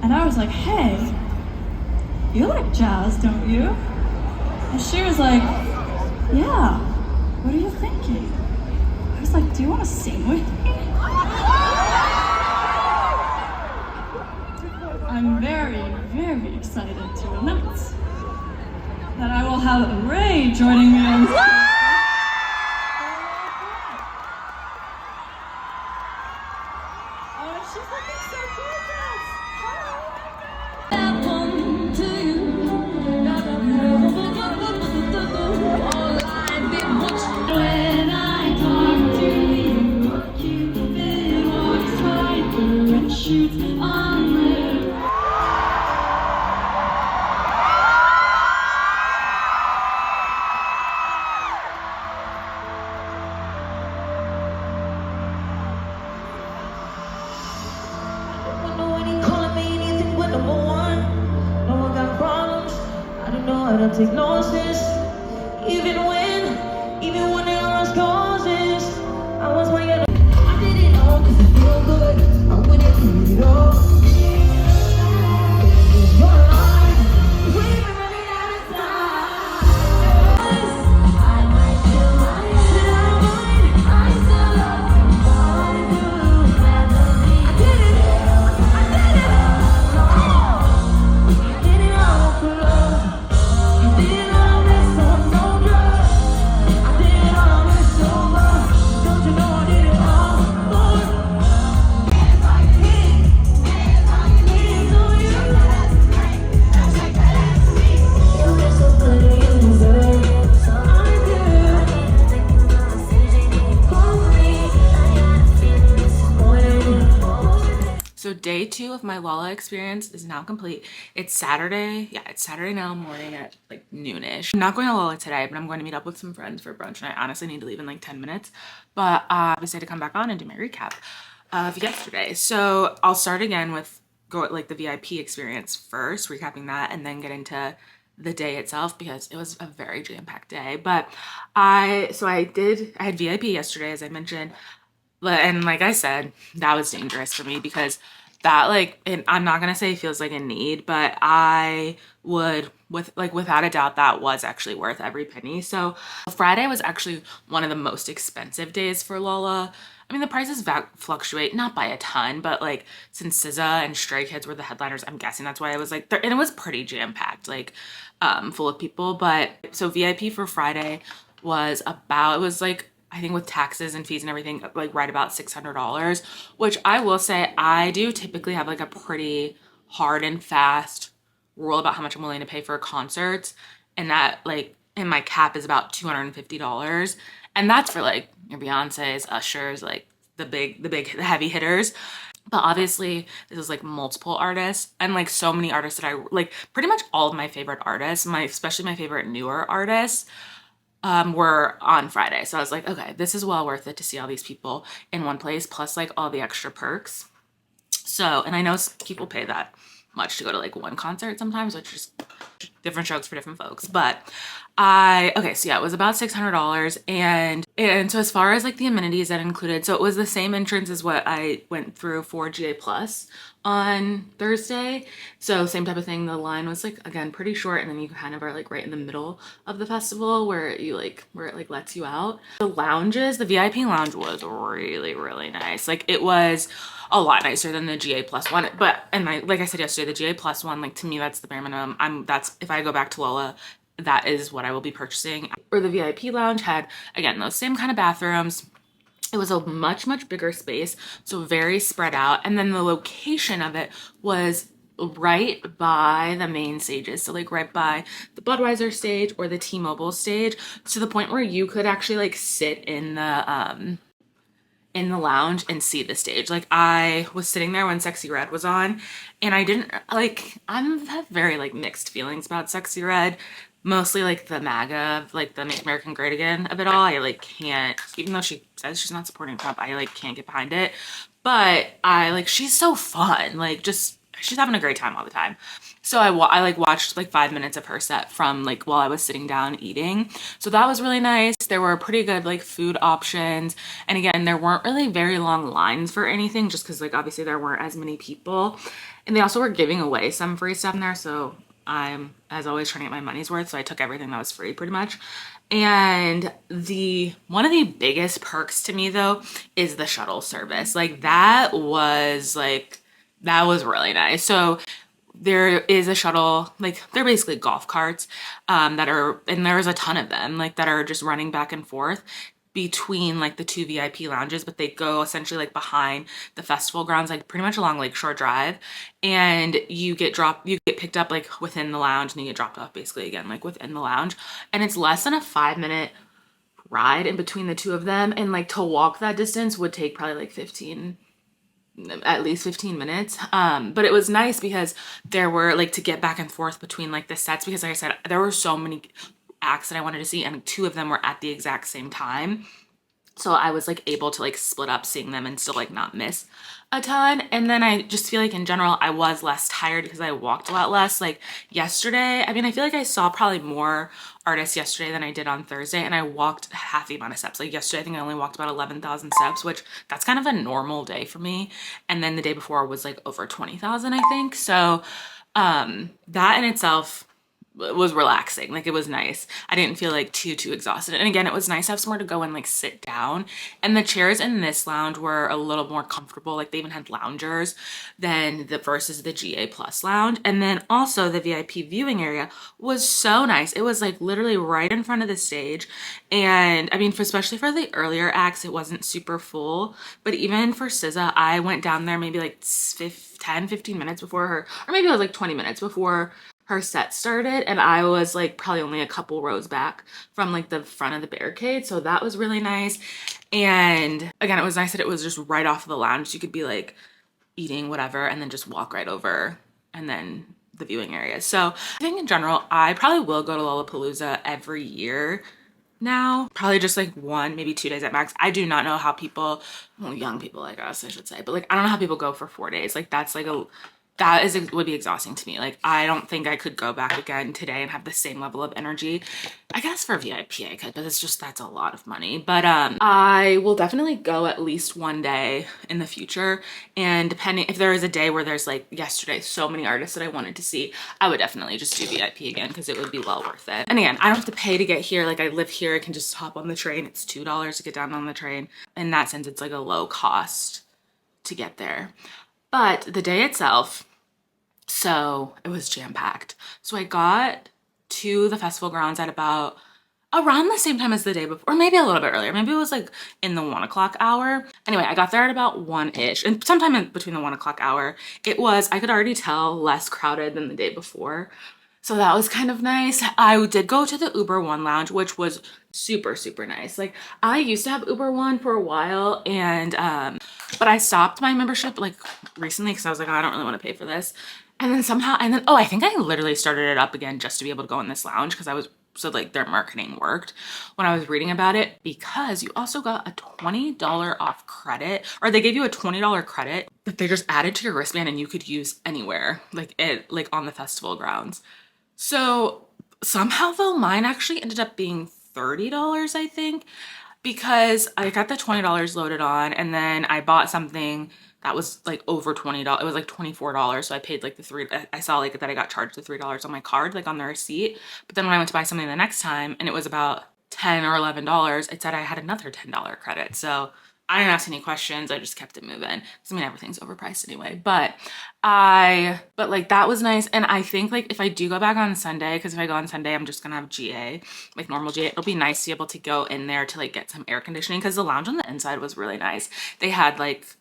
and I was like, hey, you like jazz, don't you? And she was like, yeah, what are you thinking? I was like, do you want to sing with me? I'm very, very excited to announce that I will have Raye joining me on stage. She's looking so gorgeous. When I talk to you, Cupid walks right through and shoots on me.
I don't take losses, even when there are causes. I was where I did it all 'cause I feel good. I wouldn't do it all. Your life, we've been running out of time. I might kill myself, I still love you. I did it all for love.
So day 2 of my Lolla experience is now complete. It's Saturday. Yeah, it's Saturday now morning at like noonish. I'm not going to Lolla today, but I'm going to meet up with some friends for brunch, and I honestly need to leave in like 10 minutes. But I decided to come back on and do my recap of yesterday. So I'll start again with like the VIP experience first, recapping that, and then get into the day itself because it was a very jam-packed day. But I had VIP yesterday, as I mentioned. And like I said, that was dangerous for me because that and I'm not gonna say feels like a need, but I would without a doubt that was actually worth every penny. So Friday was actually one of the most expensive days for Lolla. I mean, the prices fluctuate, not by a ton, but like since SZA and Stray Kids were the headliners, I'm guessing that's why it was like there, and it was pretty jam-packed, full of people. But so VIP for Friday was about, it was like, I think with taxes and fees and everything, like right about $600, which I will say I do typically have like a pretty hard and fast rule about how much I'm willing to pay for concerts. And that and my cap is about $250. And that's for like your Beyoncé's, Usher's, like the heavy hitters. But obviously this was like multiple artists and like so many artists that I like, pretty much all of my favorite artists, especially my favorite newer artists, were on Friday. So I was like, okay, this is well worth it to see all these people in one place, plus like all the extra perks. So, and I know people pay that much to go to like one concert sometimes, which is different strokes for different folks. But okay, so yeah, it was about $600. And so as far as like the amenities that included, so it was the same entrance as what I went through for GA Plus on Thursday. So same type of thing. The line was like, again, pretty short. And then you kind of are like right in the middle of the festival where it lets you out. The lounges, the VIP lounge was really, really nice. Like it was a lot nicer than the GA Plus one. But, and like I said yesterday, the GA Plus one, like to me, that's the bare minimum. If I go back to Lolla, that is what I will be purchasing. Or the VIP lounge had, again, those same kind of bathrooms. It was a much, much bigger space, so very spread out. And then the location of it was right by the main stages. So like right by the Budweiser stage or the T-Mobile stage, to the point where you could actually like sit in the lounge and see the stage. Like I was sitting there when Sexy Red was on, and I didn't I have very like mixed feelings about Sexy Red. Mostly like the MAGA, like the Make American Great Again of it all. I like can't, even though she says she's not supporting Trump, I like can't get behind it. But she's so fun. Like just, she's having a great time all the time. So I watched like 5 minutes of her set from like while I was sitting down eating. So that was really nice. There were pretty good like food options. And again, there weren't really very long lines for anything just because like obviously there weren't as many people. And they also were giving away some free stuff in there. So I'm, as always, trying to get my money's worth, so I took everything that was free pretty much. And one of the biggest perks to me though is the shuttle service. Like that was really nice. So there is a shuttle, like they're basically golf carts and there's a ton of them like that are just running back and forth. between like the two VIP lounges, but they go essentially like behind the festival grounds, like pretty much along Lakeshore Drive. And you get picked up like within the lounge, and you get dropped off basically again, like within the lounge. And it's less than a 5-minute ride in between the two of them. And like to walk that distance would take probably like at least 15 minutes. But it was nice because there were like to get back and forth between like the sets, because like I said, there were so many acts that I wanted to see, and two of them were at the exact same time. So I was like able to like split up seeing them and still like not miss a ton. And then I just feel like in general, I was less tired because I walked a lot less. Like yesterday, I mean, I feel like I saw probably more artists yesterday than I did on Thursday, and I walked half the amount of steps. Like yesterday, I think I only walked about 11,000 steps, which that's kind of a normal day for me. And then the day before was like over 20,000, I think. So that in itself was relaxing. Like it was nice. I didn't feel like too exhausted. And again, it was nice to have somewhere to go and like sit down. And the chairs in this lounge were a little more comfortable. Like they even had loungers than versus the GA Plus lounge. And then also the VIP viewing area was so nice. It was like literally right in front of the stage. And I mean, especially for the earlier acts, it wasn't super full. But even for SZA, I went down there maybe like 10-15 minutes before her, or maybe it was like 20 minutes before her set started, and I was like probably only a couple rows back from like the front of the barricade, so that was really nice. And again, it was nice that it was just right off of the lounge, so you could be like eating whatever and then just walk right over and then the viewing area. So I think in general, I probably will go to Lollapalooza every year now, probably just like 1, maybe 2 days at max. I do not know how people, well, young people like us I should say, but like I don't know how people go for 4 days. Like that's like would be exhausting to me. Like I don't think I could go back again today and have the same level of energy. I guess for VIP I could, but that's a lot of money. But I will definitely go at least 1 day in the future, and depending if there is a day where there's like yesterday so many artists that I wanted to see, I would definitely just do VIP again because it would be well worth it. And again, I don't have to pay to get here. Like I live here, I can just hop on the train. It's $2 to get down on the train. In that sense, it's like a low cost to get there. But the day itself, so it was jam-packed. So I got to the festival grounds at about around the same time as the day before, or maybe a little bit earlier. Maybe it was like in the 1 o'clock hour. Anyway, I got there at about 1-ish, and sometime in between the 1 o'clock hour, it was, I could already tell, less crowded than the day before. So that was kind of nice. I did go to the Uber One lounge, which was super nice. Like I used to have Uber One for a while, and but I stopped my membership like recently because I was like, oh, I don't really want to pay for this. And then I think I literally started it up again just to be able to go in this lounge because so like their marketing worked when I was reading about it, because you also got a $20 off credit, or they gave you a $20 credit that they just added to your wristband and you could use anywhere, like on the festival grounds. So somehow though, mine actually ended up being $30, I think, because I got the $20 loaded on, and then I bought something that was like over $20. It was like $24. So I paid like I saw like that I got charged the $3 on my card, like on the receipt. But then when I went to buy something the next time and it was about $10 or $11, it said I had another $10 credit. So I didn't ask any questions. I just kept it moving. Cause I mean, everything's overpriced anyway, but like that was nice. And I think like if I do go back on Sunday, cause if I go on Sunday, I'm just gonna have GA, like normal GA. It'll be nice to be able to go in there to like get some air conditioning, cause the lounge on the inside was really nice. They had like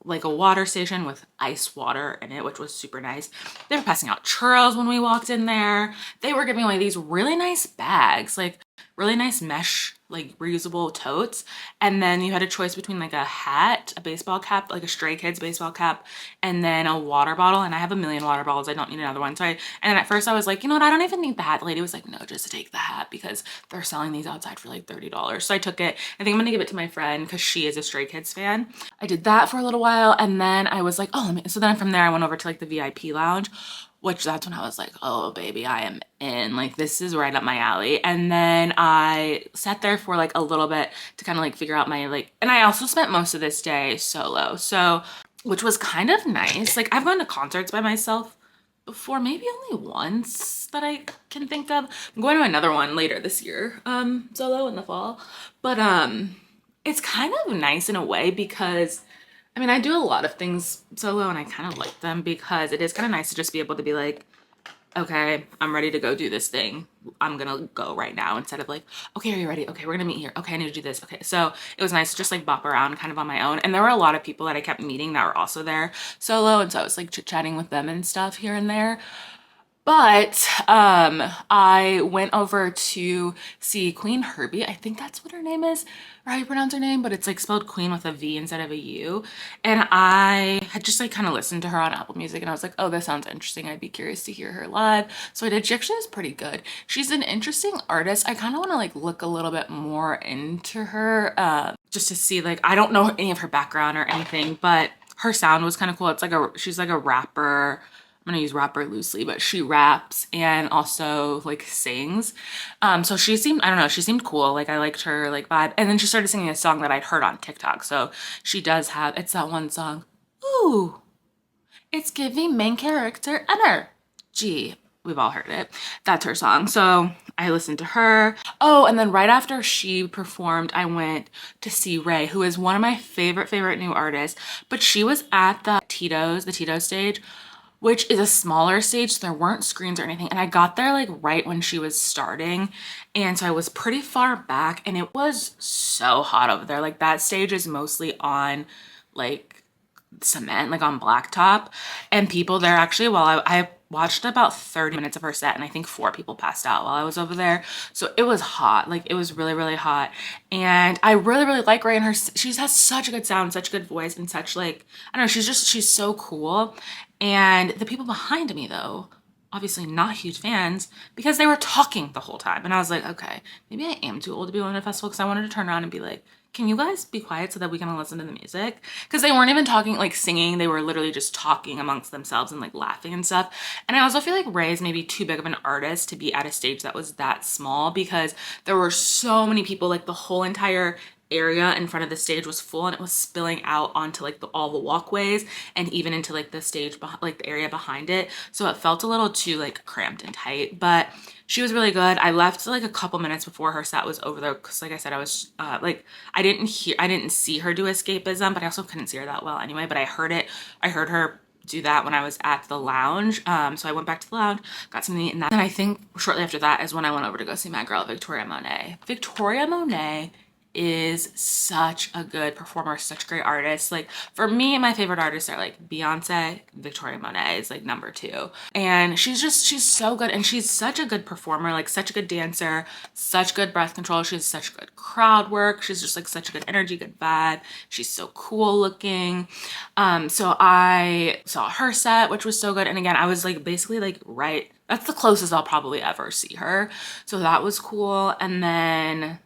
a water station with ice water in it, which was super nice. They were passing out churros when we walked in there. They were giving away these really nice bags, like really nice mesh, like reusable totes. And then you had a choice between like a hat, a baseball cap, like a Stray Kids baseball cap, and then a water bottle. And I have a million water bottles. I don't need another one. And then at first I was like, you know what? I don't even need the hat. The lady was like, no, just take the hat because they're selling these outside for like $30. So I took it. I think I'm gonna give it to my friend because she is a Stray Kids fan. I did that for a little while. And then I was like, so then from there I went over to like the VIP lounge, which that's when I was like, oh baby, I am in, like this is right up my alley. And then I sat there for like a little bit to kind of like figure out and I also spent most of this day solo, so which was kind of nice. Like I've gone to concerts by myself before, maybe only once that I can think of. I'm going to another one later this year, solo in the fall. But it's kind of nice in a way because I mean, I do a lot of things solo and I kind of like them because it is kind of nice to just be able to be like, okay, I'm ready to go do this thing. I'm gonna go right now, instead of like, okay, are you ready? Okay, we're gonna meet here. Okay, I need to do this. Okay, so it was nice to just like bop around kind of on my own. And there were a lot of people that I kept meeting that were also there solo. And so I was like chit-chatting with them and stuff here and there. But I went over to see Queen Herby. I think that's what her name is, or how you pronounce her name, but it's like spelled Queen with a V instead of a U. And I had just like kind of listened to her on Apple Music, and I was like, oh, this sounds interesting. I'd be curious to hear her live. So I did. She actually is pretty good. She's an interesting artist. I kind of want to like look a little bit more into her, just to see, like, I don't know any of her background or anything, but her sound was kind of cool. It's like she's like a rapper. I'm gonna use rapper loosely, but she raps and also like sings. So she seemed, I don't know, she seemed cool. Like I liked her like vibe. And then she started singing a song that I'd heard on TikTok. So she does have, it's that one song. Ooh, it's giving main character energy. We've all heard it. That's her song. So I listened to her. Oh, and then right after she performed, I went to see Raye, who is one of my favorite new artists. But she was at the Tito's stage, which is a smaller stage, so there weren't screens or anything. And I got there like right when she was starting. And so I was pretty far back, and it was so hot over there. Like that stage is mostly on like cement, like on blacktop. And people there actually, while I watched about 30 minutes of her set, and I think 4 people passed out while I was over there. So it was hot. Like it was really hot. And I really like Raye, and her, she has such a good sound, such a good voice, and such like, I don't know, she's so cool. And the people behind me though, obviously not huge fans, because they were talking the whole time. And I was like, okay, maybe I am too old to be going to a festival, because I wanted to turn around and be like, can you guys be quiet so that we can listen to the music? Because they weren't even talking, like singing. They were literally just talking amongst themselves and like laughing and stuff. And I also feel like Raye is maybe too big of an artist to be at a stage that was that small, because there were so many people, like the whole entire area in front of the stage was full, and it was spilling out onto like all the walkways and even into like the stage, like the area behind it. So it felt a little too like cramped and tight, but she was really good. I left like a couple minutes before her set was over there, because like I said, I was like, I didn't see her do escapism, but I also couldn't see her that well anyway. But I heard her do that when I was at the lounge. So I went back to the lounge, got something to eat, and then I think shortly after that is when I went over to go see my girl Victoria Monet. Victoria Monet is such a good performer, such a great artist. Like for me, my favorite artists are like Beyonce. Victoria Monet is like number 2. And she's so good, and she's such a good performer, like such a good dancer, such good breath control. She has such good crowd work. She's just like such a good energy, good vibe. She's so cool looking. So I saw her set, which was so good. And again, I was like basically like right, that's the closest I'll probably ever see her. So that was cool. And then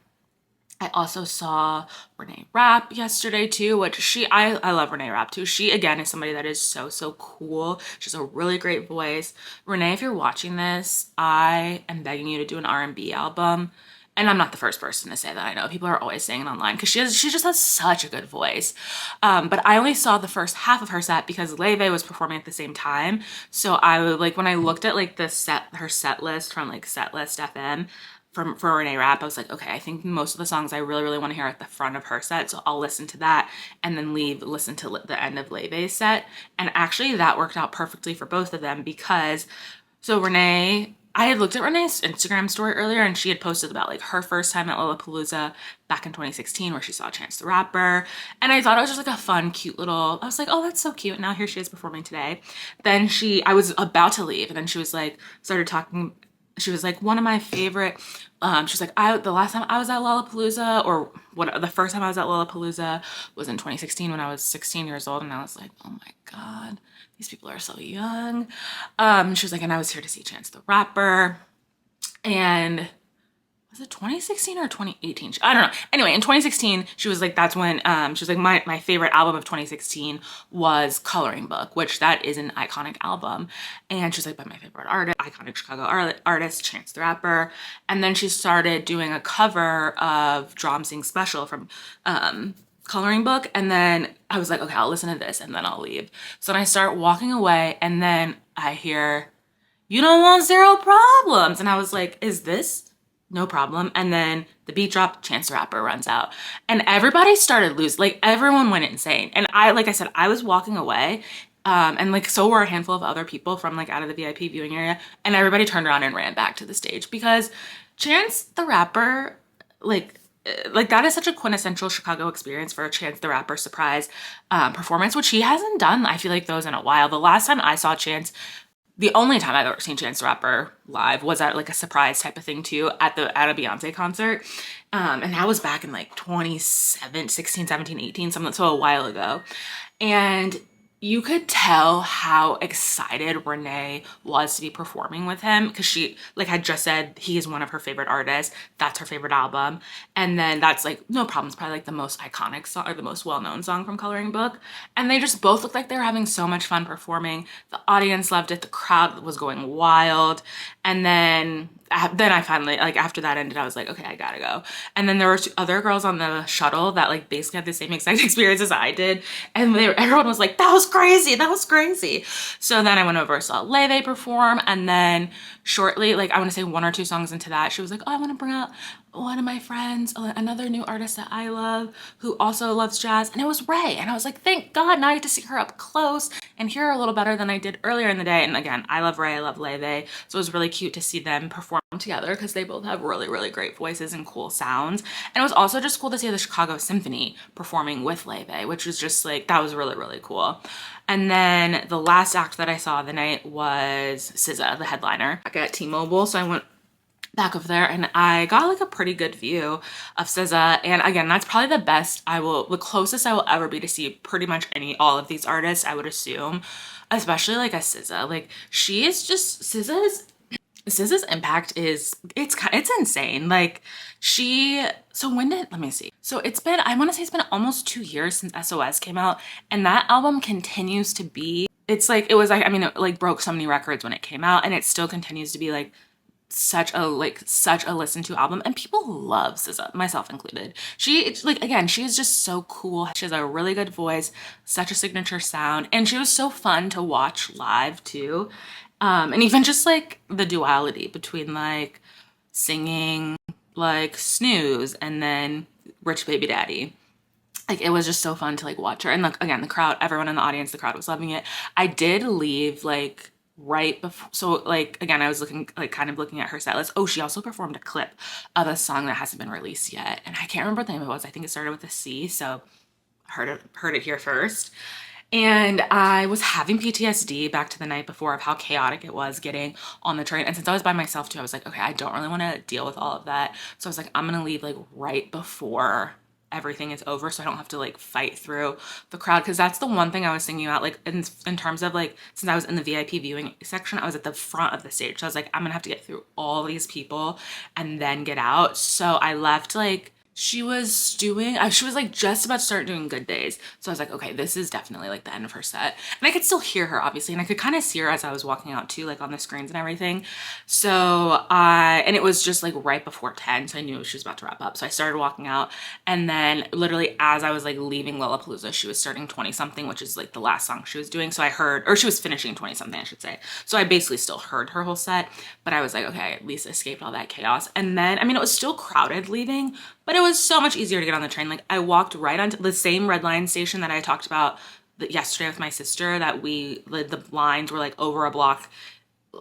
I also saw Renee Rapp yesterday too, which I love Renee Rapp too. She again is somebody that is so cool. She has a really great voice. Renee, if you're watching this, I am begging you to do an R&B album. And I'm not the first person to say that. I know people are always saying it online, because she just has such a good voice. But I only saw the first half of her set because Laufey was performing at the same time. So I would like, when I looked at like her set list from like Setlist FM, for Renee Rapp, I was like, okay, I think most of the songs I really want to hear at the front of her set, so I'll listen to that and then listen to the end of Laufey's set. And actually that worked out perfectly for both of them, because so Renee, I had looked at Renee's Instagram story earlier, and she had posted about like her first time at Lollapalooza back in 2016, where she saw Chance the Rapper. And I thought it was just like a fun, cute little, I was like, oh, that's so cute. And now here she is performing today. Then I was about to leave, and then she was like, started talking. She was like, one of my favorite, she's like, the last time I was at Lollapalooza, or the first time I was at Lollapalooza was in 2016 when I was 16 years old. And I was like, oh my God, these people are so young. She was like, and I was here to see Chance the Rapper. And was it 2016 or 2018? I don't know. Anyway, in 2016, she was like, that's when, she was like, my favorite album of 2016 was Coloring Book, which that is an iconic album. And she's like, but my favorite artist, iconic Chicago artist, Chance the Rapper. And then she started doing a cover of Drum Sing Special from, Coloring Book. And then I was like, okay, I'll listen to this and then I'll leave. So then I start walking away, and then I hear, you don't want Zero Problems. And I was like, is this No Problem? And then the beat drop, Chance the Rapper runs out, and everybody started losing, like everyone went insane. And like I said, I was walking away And like so were a handful of other people from like out of the VIP viewing area, and everybody turned around and ran back to the stage because Chance the Rapper, like that is such a quintessential Chicago experience for a Chance the Rapper surprise performance, which he hasn't done, I feel like, those in a while. The last time I saw Chance, the only time I've ever seen Chance the Rapper live was at like a surprise type of thing too, at a Beyonce concert. And that was back in like 16, 17, 18, something, so a while ago. And you could tell how excited Renee was to be performing with him because she, like I just said, he is one of her favorite artists. That's her favorite album. And then that's like, No Problem's probably like the most iconic song or the most well-known song from Coloring Book. And they just both looked like they were having so much fun performing. The audience loved it. The crowd was going wild. And then I finally, like after that ended, I was like, okay, I gotta go. And then there were two other girls on the shuttle that like basically had the same exact experience as I did. And everyone was like, that was crazy. That was crazy. So then I went over, saw Laufey perform. And then shortly, like I want to say 1 or 2 songs into that, she was like, oh, I want to bring out one of my friends, another new artist that I love who also loves jazz, and it was Raye. And I was like, thank God, now I get to see her up close and hear her a little better than I did earlier in the day. And again, I love Raye, I love Laufey, so it was really cute to see them perform together because they both have really, really great voices and cool sounds. And it was also just cool to see the Chicago Symphony performing with Laufey, which was just like, that was really, really cool. And then the last act that I saw of the night was SZA, the headliner, back at T-Mobile. So I went back over there and I got like a pretty good view of SZA. And again, that's probably the closest I will ever be to see pretty much all of these artists, I would assume, especially like a SZA. Like she is just, SZA's impact is, it's insane. Like let me see. So I want to say it's been almost 2 years since SOS came out, and that album continues to be, it's like, it like broke so many records when it came out, and it still continues to be like such a listen to album, and people love SZA, myself included. She is just so cool. She has a really good voice, such a signature sound, and she was so fun to watch live too. And even just like the duality between like singing like Snooze and then Rich Baby Daddy. Like it was just so fun to like watch her. And like, again, the crowd, everyone in the audience, the crowd was loving it. I did leave like right before, so like again, I was looking at her set list. Oh, she also performed a clip of a song that hasn't been released yet, and I can't remember what the name it was. I think it started with a C, so heard it here first. And I was having PTSD back to the night before of how chaotic it was getting on the train. And since I was by myself too, I was like, okay, I don't really want to deal with all of that. So I was like, I'm gonna leave like right before everything is over so I don't have to like fight through the crowd, because that's the one thing I was thinking about, like in terms of like, since I was in the VIP viewing section, I was at the front of the stage, so I was like, I'm gonna have to get through all these people and then get out. So I left like, she was like just about to start doing Good Days. So I was like, okay, this is definitely like the end of her set. And I could still hear her obviously, and I could kind of see her as I was walking out too, like on the screens and everything. So and it was just like right before 10, so I knew she was about to wrap up. So I started walking out, and then literally as I was like leaving Lollapalooza, she was starting 20 something, which is like the last song she was doing. So she was finishing 20 something, I should say. So I basically still heard her whole set, but I was like, okay, I at least escaped all that chaos. And then, I mean, it was still crowded leaving, but it was so much easier to get on the train. Like I walked right onto the same red line station that I talked about yesterday with my sister, that the lines were like over a block,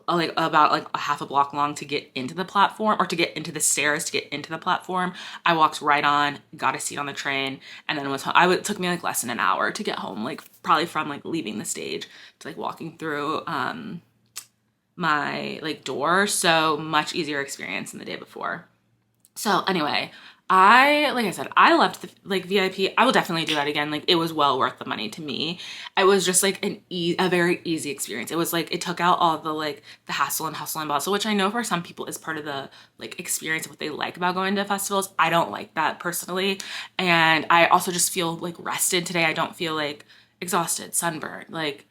like about like a half a block long to get into the platform, or to get into the stairs to get into the platform. I walked right on, got a seat on the train, and then it took me like less than an hour to get home, like probably from like leaving the stage to like walking through my like door. So much easier experience than the day before. So anyway, like I said, I loved the like VIP. I will definitely do that again. Like it was well worth the money to me. It was just like a very easy experience. It was like, it took out all the like the hassle and hustle and bustle, which I know for some people is part of the like experience of what they like about going to festivals. I don't like that personally. And I also just feel like rested today. I don't feel like exhausted, sunburned. Like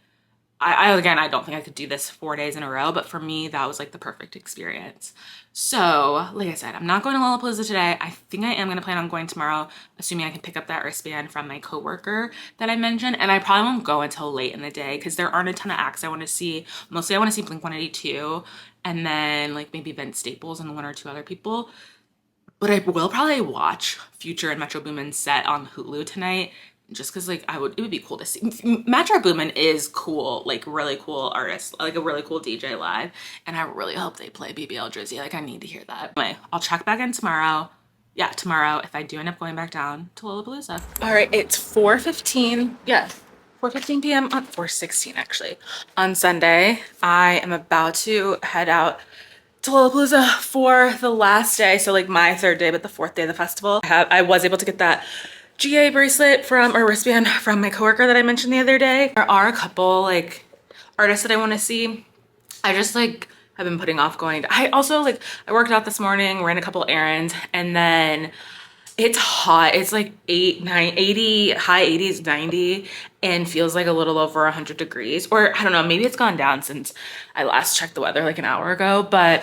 I don't think I could do this 4 days in a row, but for me, that was like the perfect experience. So, like I said, I'm not going to Lollapalooza today. I think I am going to plan on going tomorrow, assuming I can pick up that wristband from my coworker that I mentioned. And I probably won't go until late in the day because there aren't a ton of acts I want to see. Mostly I want to see Blink-182 and then like maybe Vince Staples and 1 or 2 other people. But I will probably watch Future and Metro Boomin's set on Hulu tonight, just because like it would be cool to see. Metro Boomin is cool, like really cool artist, like a really cool DJ live, and I really hope they play BBL Drizzy. Like I need to hear that. Anyway, I'll check back in tomorrow. Yeah, tomorrow if I do end up going back down to Lollapalooza. All right, it's 4:15. Yeah, 4:15 p.m. on 4:16 actually on Sunday. I am about to head out to Lollapalooza for the last day, so like my third day but the fourth day of the festival. I was able to get that GA bracelet from, or wristband from my coworker that I mentioned the other day. There are a couple like artists that I want to see. I just like have been putting off going to, I also like, I worked out this morning, ran a couple errands, and then it's hot. It's like 80, high 80s, 90, and feels like a little over 100 degrees. Or I don't know, maybe it's gone down since I last checked the weather like an hour ago. But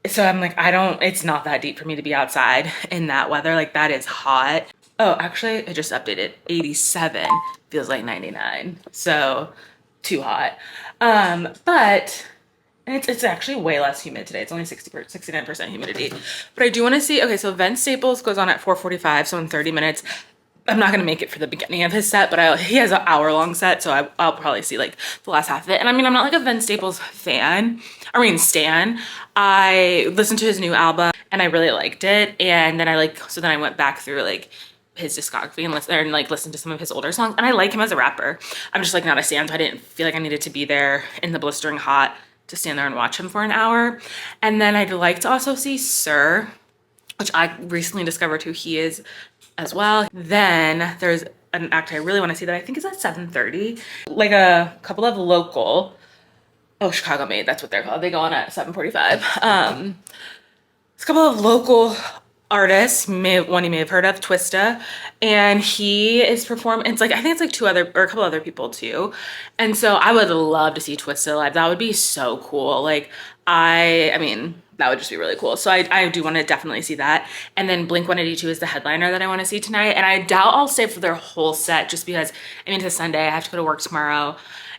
so I'm like, it's not that deep for me to be outside in that weather. Like that is hot. Oh, actually, I just updated. 87 feels like 99. So too hot. But it's actually way less humid today. It's only 69% humidity. But I do want to see, okay, so Vince Staples goes on at 4:45, so in 30 minutes. I'm not gonna make it for the beginning of his set, but he has an hour-long set, so I'll probably see like the last half of it. And I mean, I'm not like a Vince Staples fan, stan. I listened to his new album and I really liked it. And then I went back through like his discography and listened to some of his older songs. And I like him as a rapper. I'm just like not a stan, so I didn't feel like I needed to be there in the blistering hot to stand there and watch him for an hour. And then I'd like to also see Sir, which I recently discovered who he is as well. Then there's an act I really want to see that I think is at 7:30. Like a couple of local, Chicago Made, that's what they're called. They go on at 7:45. It's a couple of local artists, one you may have heard of, Twista, and he is performing. It's like, I think it's like a couple other people too. And so I would love to see Twista live. That would be so cool. Like I mean, that would just be really cool. So I do want to definitely see that. And then Blink-182 is the headliner that I want to see tonight. And I doubt I'll stay for their whole set just because, I mean, it's Sunday, I have to go to work tomorrow.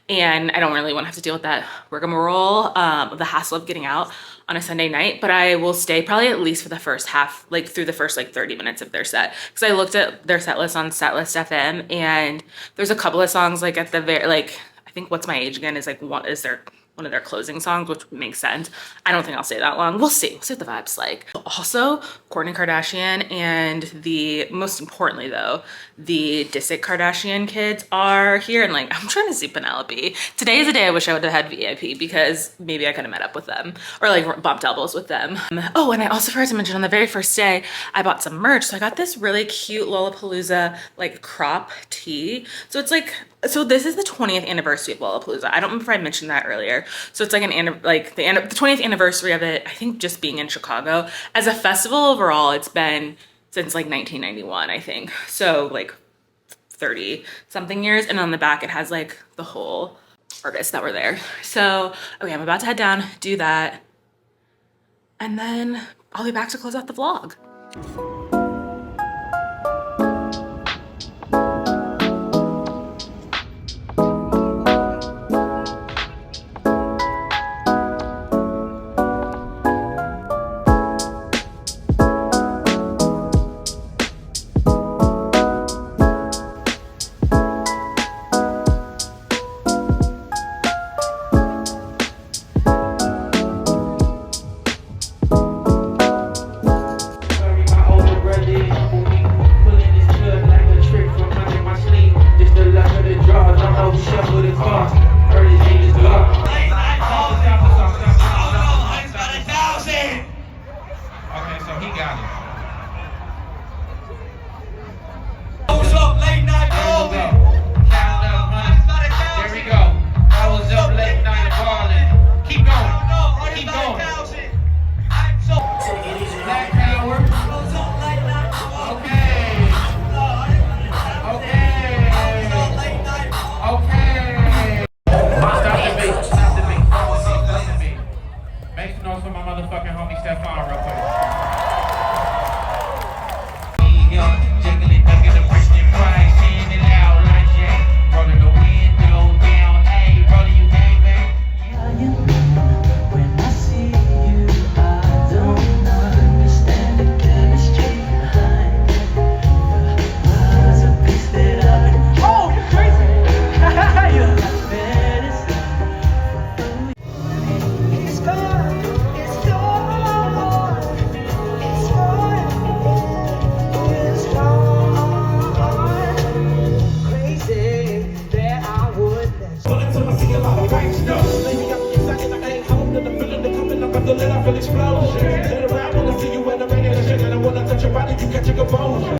And I don't really want to have to deal with that rigmarole, the hassle of getting out on a Sunday night, but I will stay probably at least for the first half, like through the first like 30 minutes of their set. Because I looked at their set list on Setlist FM, and there's a couple of songs like at the very, like, I think What's My Age Again is like one of their closing songs, which makes sense. I don't think I'll stay that long. We'll see what the vibe's like. Also, Kourtney Kardashian and most importantly though, the Disick Kardashian kids are here, and like, I'm trying to see Penelope. Today is the day I wish I would have had VIP because maybe I could have met up with them or like bumped elbows with them. Oh, and I also forgot to mention on the very first day, I bought some merch. So I got this really cute Lollapalooza like crop tee. So it's like, so this is the 20th anniversary of Lollapalooza. I don't remember if I mentioned that earlier. So it's like the 20th anniversary of it, I think, just being in Chicago. As a festival overall, it's been since like 1991, I think. So like 30 something years. And on the back, it has like the whole artists that were there. So, okay, I'm about to head down, do that. And then I'll be back to close out the vlog.
explosion. Turn around when I see you in the rain and the shit, and I wanna touch your body, you catch your composure.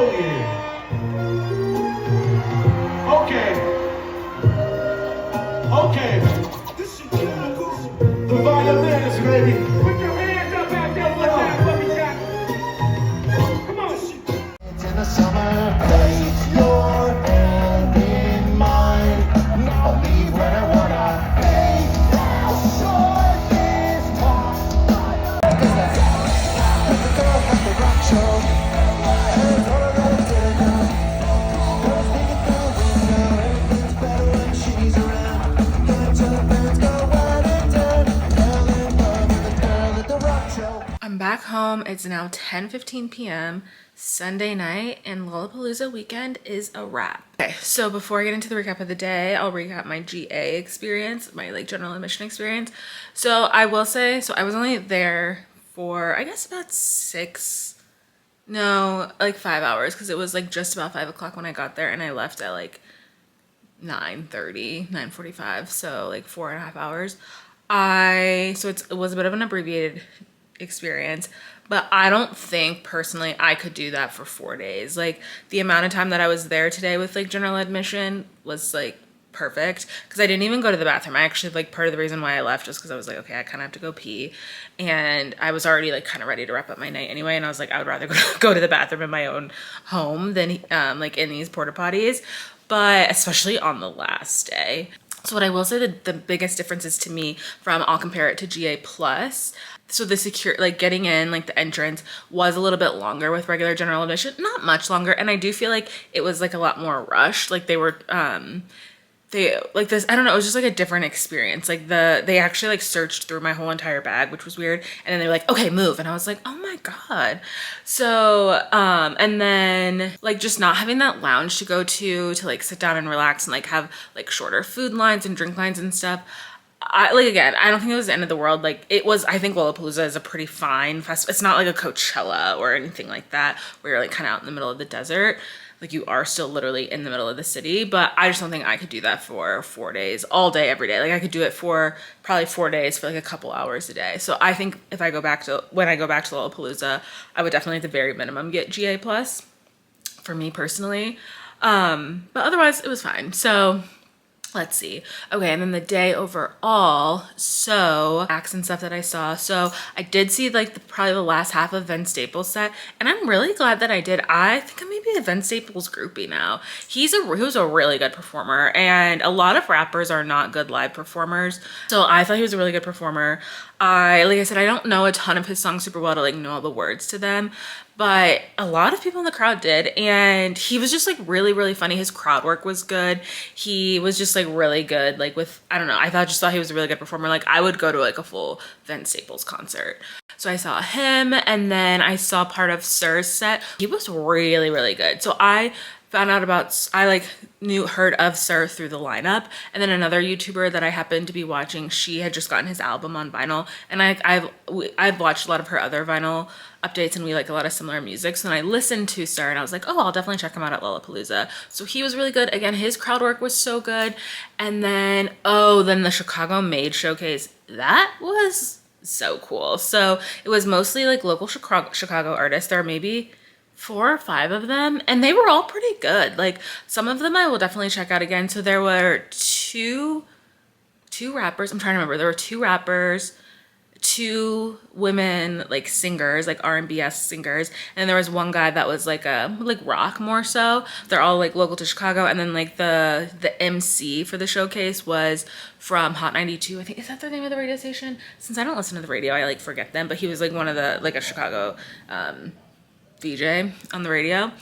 Oh yeah. Okay. The violins, baby. Put your hands up out there one time for me, Jack. Come on. It's in the summer. Place your hand in mine. Now leave when I wanna. Hey, how short this time? Let the girl have the rock show. Hands all around the dinner. Girls think it's the window. Everything's better when she's around. Get to the birds, go wide and down. Fell in love with the girl at the rock show.
I'm back home. It's now 10:15 p.m. Sunday night, and Lollapalooza weekend is a wrap. Okay, so before I get into the recap of the day, I'll recap my GA experience, my like general admission experience. So I will say, so I was only there for I guess about 5 hours, because it was like just about 5 o'clock when I got there, and I left at like 9:30, 9:45, so like 4.5 hours. It was a bit of an abbreviated experience, but I don't think personally I could do that for 4 days. Like the amount of time that I was there today with like general admission was like perfect, because I didn't even go to the bathroom. I actually, like, part of the reason why I left was because I was like, okay, I kind of have to go pee, and I was already like kind of ready to wrap up my night anyway, and I was like, I would rather go to the bathroom in my own home than like in these porta potties, but especially on the last day. So what I will say, that the biggest differences to me from, I'll compare it to GA plus. So the like getting in, like the entrance was a little bit longer with regular general admission, not much longer. And I do feel like it was like a lot more rushed. Like they were, they like this, I don't know, it was just like a different experience. Like they actually like searched through my whole entire bag, which was weird. And then they were like, okay, move. And I was like, oh my God. So, and then like just not having that lounge to go to like sit down and relax and like have like shorter food lines and drink lines and stuff. Again, I don't think it was the end of the world. Like it was, I think Lollapalooza is a pretty fine festival. It's not like a Coachella or anything like that, where you're like kind of out in the middle of the desert. Like you are still literally in the middle of the city, but I just don't think I could do that for 4 days, all day, every day. Like I could do it for probably 4 days for like a couple hours a day. So I think if I go back to, when I go back to Lollapalooza, I would definitely at the very minimum get GA plus for me personally. But otherwise it was fine. So let's see. Okay, and then the day overall, so acts and stuff that I saw. So I did see like probably the last half of Vince Staples' set, and I'm really glad that I did. I think I may be a Vince Staples groupie now. He was a really good performer, and a lot of rappers are not good live performers. So I thought he was a really good performer. Like I said, I don't know a ton of his songs super well to like know all the words to them, but a lot of people in the crowd did, and he was just like really, really funny. His crowd work was good. He was just like really good, like with, I don't know, I just thought he was a really good performer. Like I would go to like a full Vince Staples concert. So I saw him, and then I saw part of SZA's set. He was really, really good. So I found out about, I heard of SZA through the lineup, and then another YouTuber that I happened to be watching, she had just gotten his album on vinyl, and I've watched a lot of her other vinyl updates, and we like a lot of similar music. So then I listened to SZA, and I was like, oh, I'll definitely check him out at Lollapalooza. So he was really good. Again, his crowd work was so good. And then, then the Chicago Made Showcase, that was so cool. So it was mostly like local Chicago artists. There are maybe 4 or 5 of them, and they were all pretty good. Like some of them I will definitely check out again. So there were two rappers. I'm trying to remember. There were 2 rappers, 2 women like singers, like R&B-esque singers, and there was one guy that was like rock more so. They're all like local to Chicago, and then like the MC for the showcase was from Hot 92. I think, is that the name of the radio station? Since I don't listen to the radio, I like forget them, but he was like one of the, like a Chicago VJ on the radio.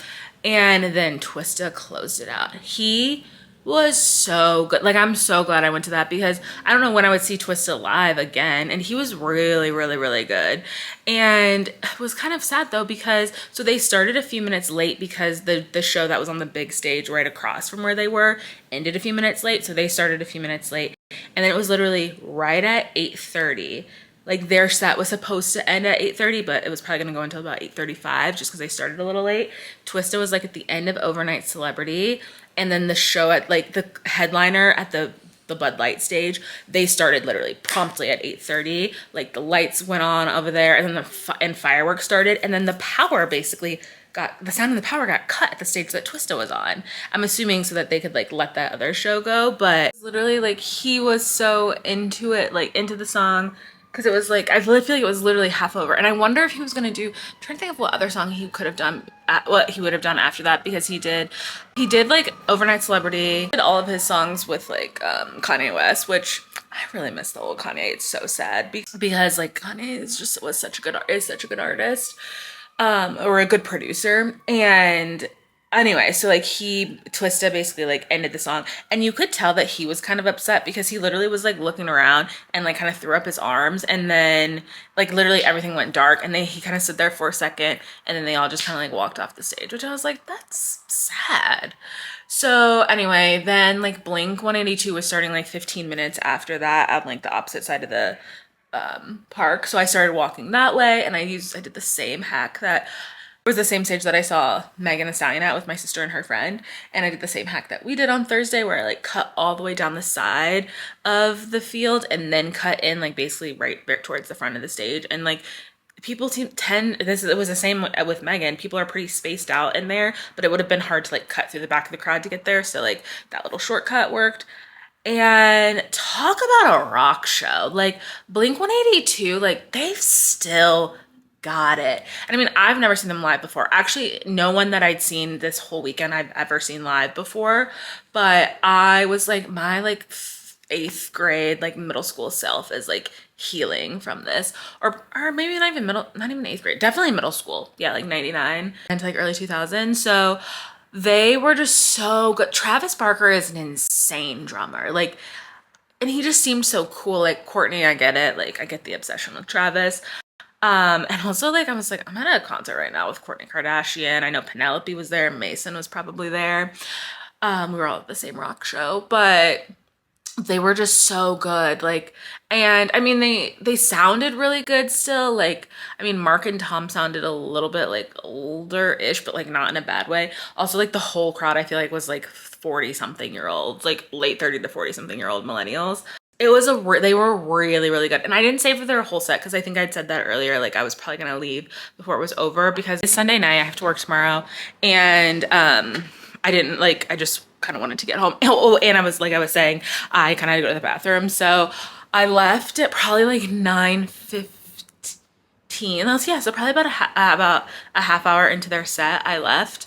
And then Twista closed it out. He was so good. Like I'm so glad I went to that, because I don't know when I would see Twista live again, and he was really, really, really good. And it was kind of sad though, because so they started a few minutes late, because the show that was on the big stage right across from where they were ended a few minutes late, so they started a few minutes late, and then it was literally right at 8:30. Like their set was supposed to end at 8:30, but it was probably gonna go until about 8:35 just because they started a little late. Twista was like at the end of Overnight Celebrity, and then the show at like the headliner at the the Bud Light stage, they started literally promptly at 8:30. Like the lights went on over there, and then and fireworks started, and then the power basically the sound and the power got cut at the stage that Twista was on. I'm assuming so that they could like let that other show go, but literally like he was so into it, like into the song, because it was like, I really feel like it was literally half over. And I wonder if he was gonna do, I'm trying to think of what other song he could have done, what he would have done after that, because he did like Overnight Celebrity, did all of his songs with like Kanye West, which I really miss the old Kanye. It's so sad because like Kanye was such a good artist. Or a good producer. And anyway, so like Twista basically like ended the song, and you could tell that he was kind of upset because he literally was like looking around and like kind of threw up his arms, and then like literally everything went dark, and then he kind of stood there for a second, and then they all just kind of like walked off the stage, which I was like, that's sad. So anyway, then like Blink 182 was starting like 15 minutes after that on like the opposite side of the park. So I started walking that way, and I did the same hack that was the same stage that I saw Megan Thee Stallion at with my sister and her friend, and I did the same hack that we did on Thursday, where I like cut all the way down the side of the field and then cut in like basically right towards the front of the stage. And like people it was the same with Megan. People are pretty spaced out in there, but it would have been hard to like cut through the back of the crowd to get there, so like that little shortcut worked. And talk about a rock show. Like Blink 182, like they've still got it. And I mean, I've never seen them live before. Actually, no one that I'd seen this whole weekend I've ever seen live before. But I was like, my like 8th grade, like middle school self is like healing from this. Or maybe not even 8th grade. Definitely middle school. Yeah, like 99 and like early 2000s. So they were just so good. Travis Barker is an insane drummer. Like, and he just seemed so cool. Like Courtney, I get it. Like I get the obsession with Travis. And also like, I was like, I'm at a concert right now with Kourtney Kardashian. I know Penelope was there. Mason was probably there. We were all at the same rock show, but they were just so good. Like, and I mean, they sounded really good still. Like, I mean, Mark and Tom sounded a little bit like older-ish, but like not in a bad way. Also, like the whole crowd, I feel like was like 40-something-year-olds, like late 30 to 40-something-year-old millennials. It was they were really, really good. And I didn't stay for their whole set because I think I'd said that earlier. Like I was probably going to leave before it was over because it's Sunday night. I have to work tomorrow. And I didn't like, I just kind of wanted to get home. Oh, and I was saying, I kind of had to go to the bathroom. So I left at probably like 9:15. Yeah, so probably about a half hour into their set, I left.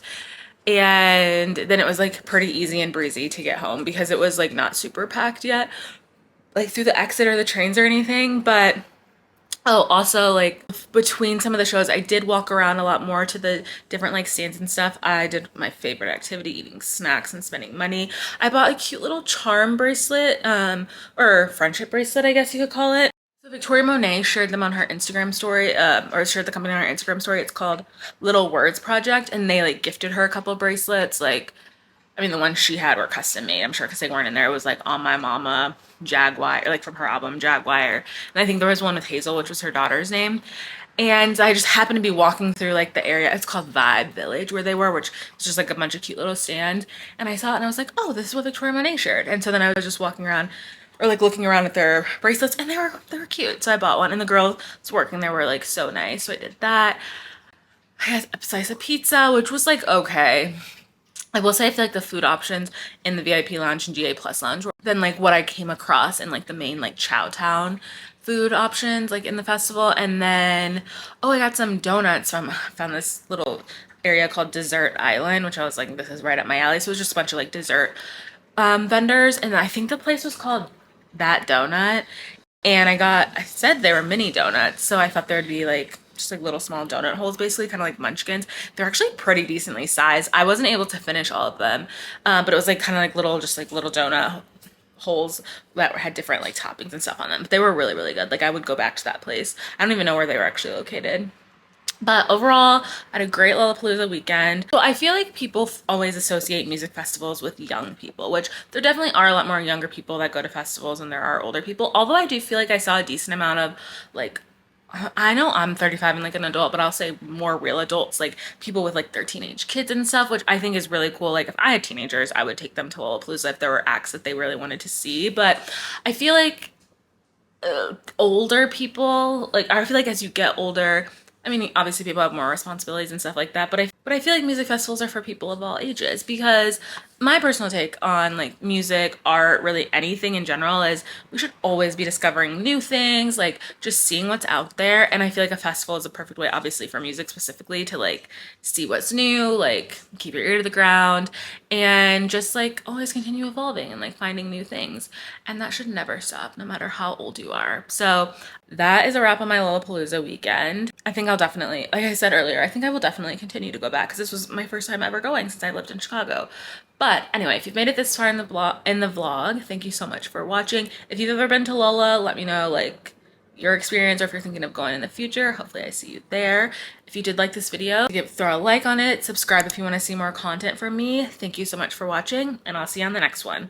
And then it was like pretty easy and breezy to get home because it was like not super packed yet, like through the exit or the trains or anything. But oh, also like between some of the shows, I did walk around a lot more to the different like stands and stuff. I did my favorite activity, eating snacks and spending money. I bought a cute little charm bracelet, or friendship bracelet, I guess you could call it. So Victoria Monet shared them on her Instagram story, or shared the company on her Instagram story. It's called Little Words Project, and they like gifted her a couple of bracelets. Like, I mean, the ones she had were custom made, I'm sure, because they weren't in there. It was like On My Mama, Jaguar, like from her album Jaguar. And I think there was one with Hazel, which was her daughter's name. And I just happened to be walking through like the area, it's called Vibe Village, where they were, which was just like a bunch of cute little stands. And I saw it and I was like, oh, this is what Victoria Monet shared. And so then I was just walking around, or like looking around at their bracelets, and they were cute. So I bought one, and the girls working there were like so nice. So I did that. I had a slice of pizza, which was like okay. I will say I feel like the food options in the VIP lounge and GA Plus lounge were than like what I came across in like the main like Chowtown food options like in the festival. And then I got some donuts found this little area called Dessert Island, which I was like, this is right up my alley. So it was just a bunch of like dessert vendors, and I think the place was called That Donut. And I said they were mini donuts, so I thought there'd be like just like little small donut holes, basically kind of like munchkins. They're actually pretty decently sized. I wasn't able to finish all of them, but it was like kind of like little donut holes that had different like toppings and stuff on them. But they were really, really good. Like I would go back to that place. I don't even know where they were actually located. But overall, I had a great Lollapalooza weekend. So I feel like people always associate music festivals with young people, which there definitely are a lot more younger people that go to festivals than there are older people. Although I do feel like I saw a decent amount of like I know I'm 35 and like an adult, but I'll say more real adults, like people with like their teenage kids and stuff, which I think is really cool. Like if I had teenagers, I would take them to Lollapalooza if there were acts that they really wanted to see. But I feel like older people, like I feel like as you get older, I mean, obviously people have more responsibilities and stuff like that, but I feel like music festivals are for people of all ages, because my personal take on like music, art, really anything in general is we should always be discovering new things, like just seeing what's out there. And I feel like a festival is a perfect way, obviously for music specifically, to like see what's new, like keep your ear to the ground, and just like always continue evolving and like finding new things. And that should never stop, no matter how old you are. So that is a wrap on my Lollapalooza weekend. I think I'll definitely, like I said earlier, I think I will definitely continue to go back, because this was my first time ever going since I lived in Chicago. But anyway, if you've made it this far in the vlog, thank you so much for watching. If you've ever been to Lolla, let me know like your experience, or if you're thinking of going in the future. Hopefully I see you there. If you did like this video, throw a like on it, subscribe if you want to see more content from me. Thank you so much for watching, and I'll see you on the next one.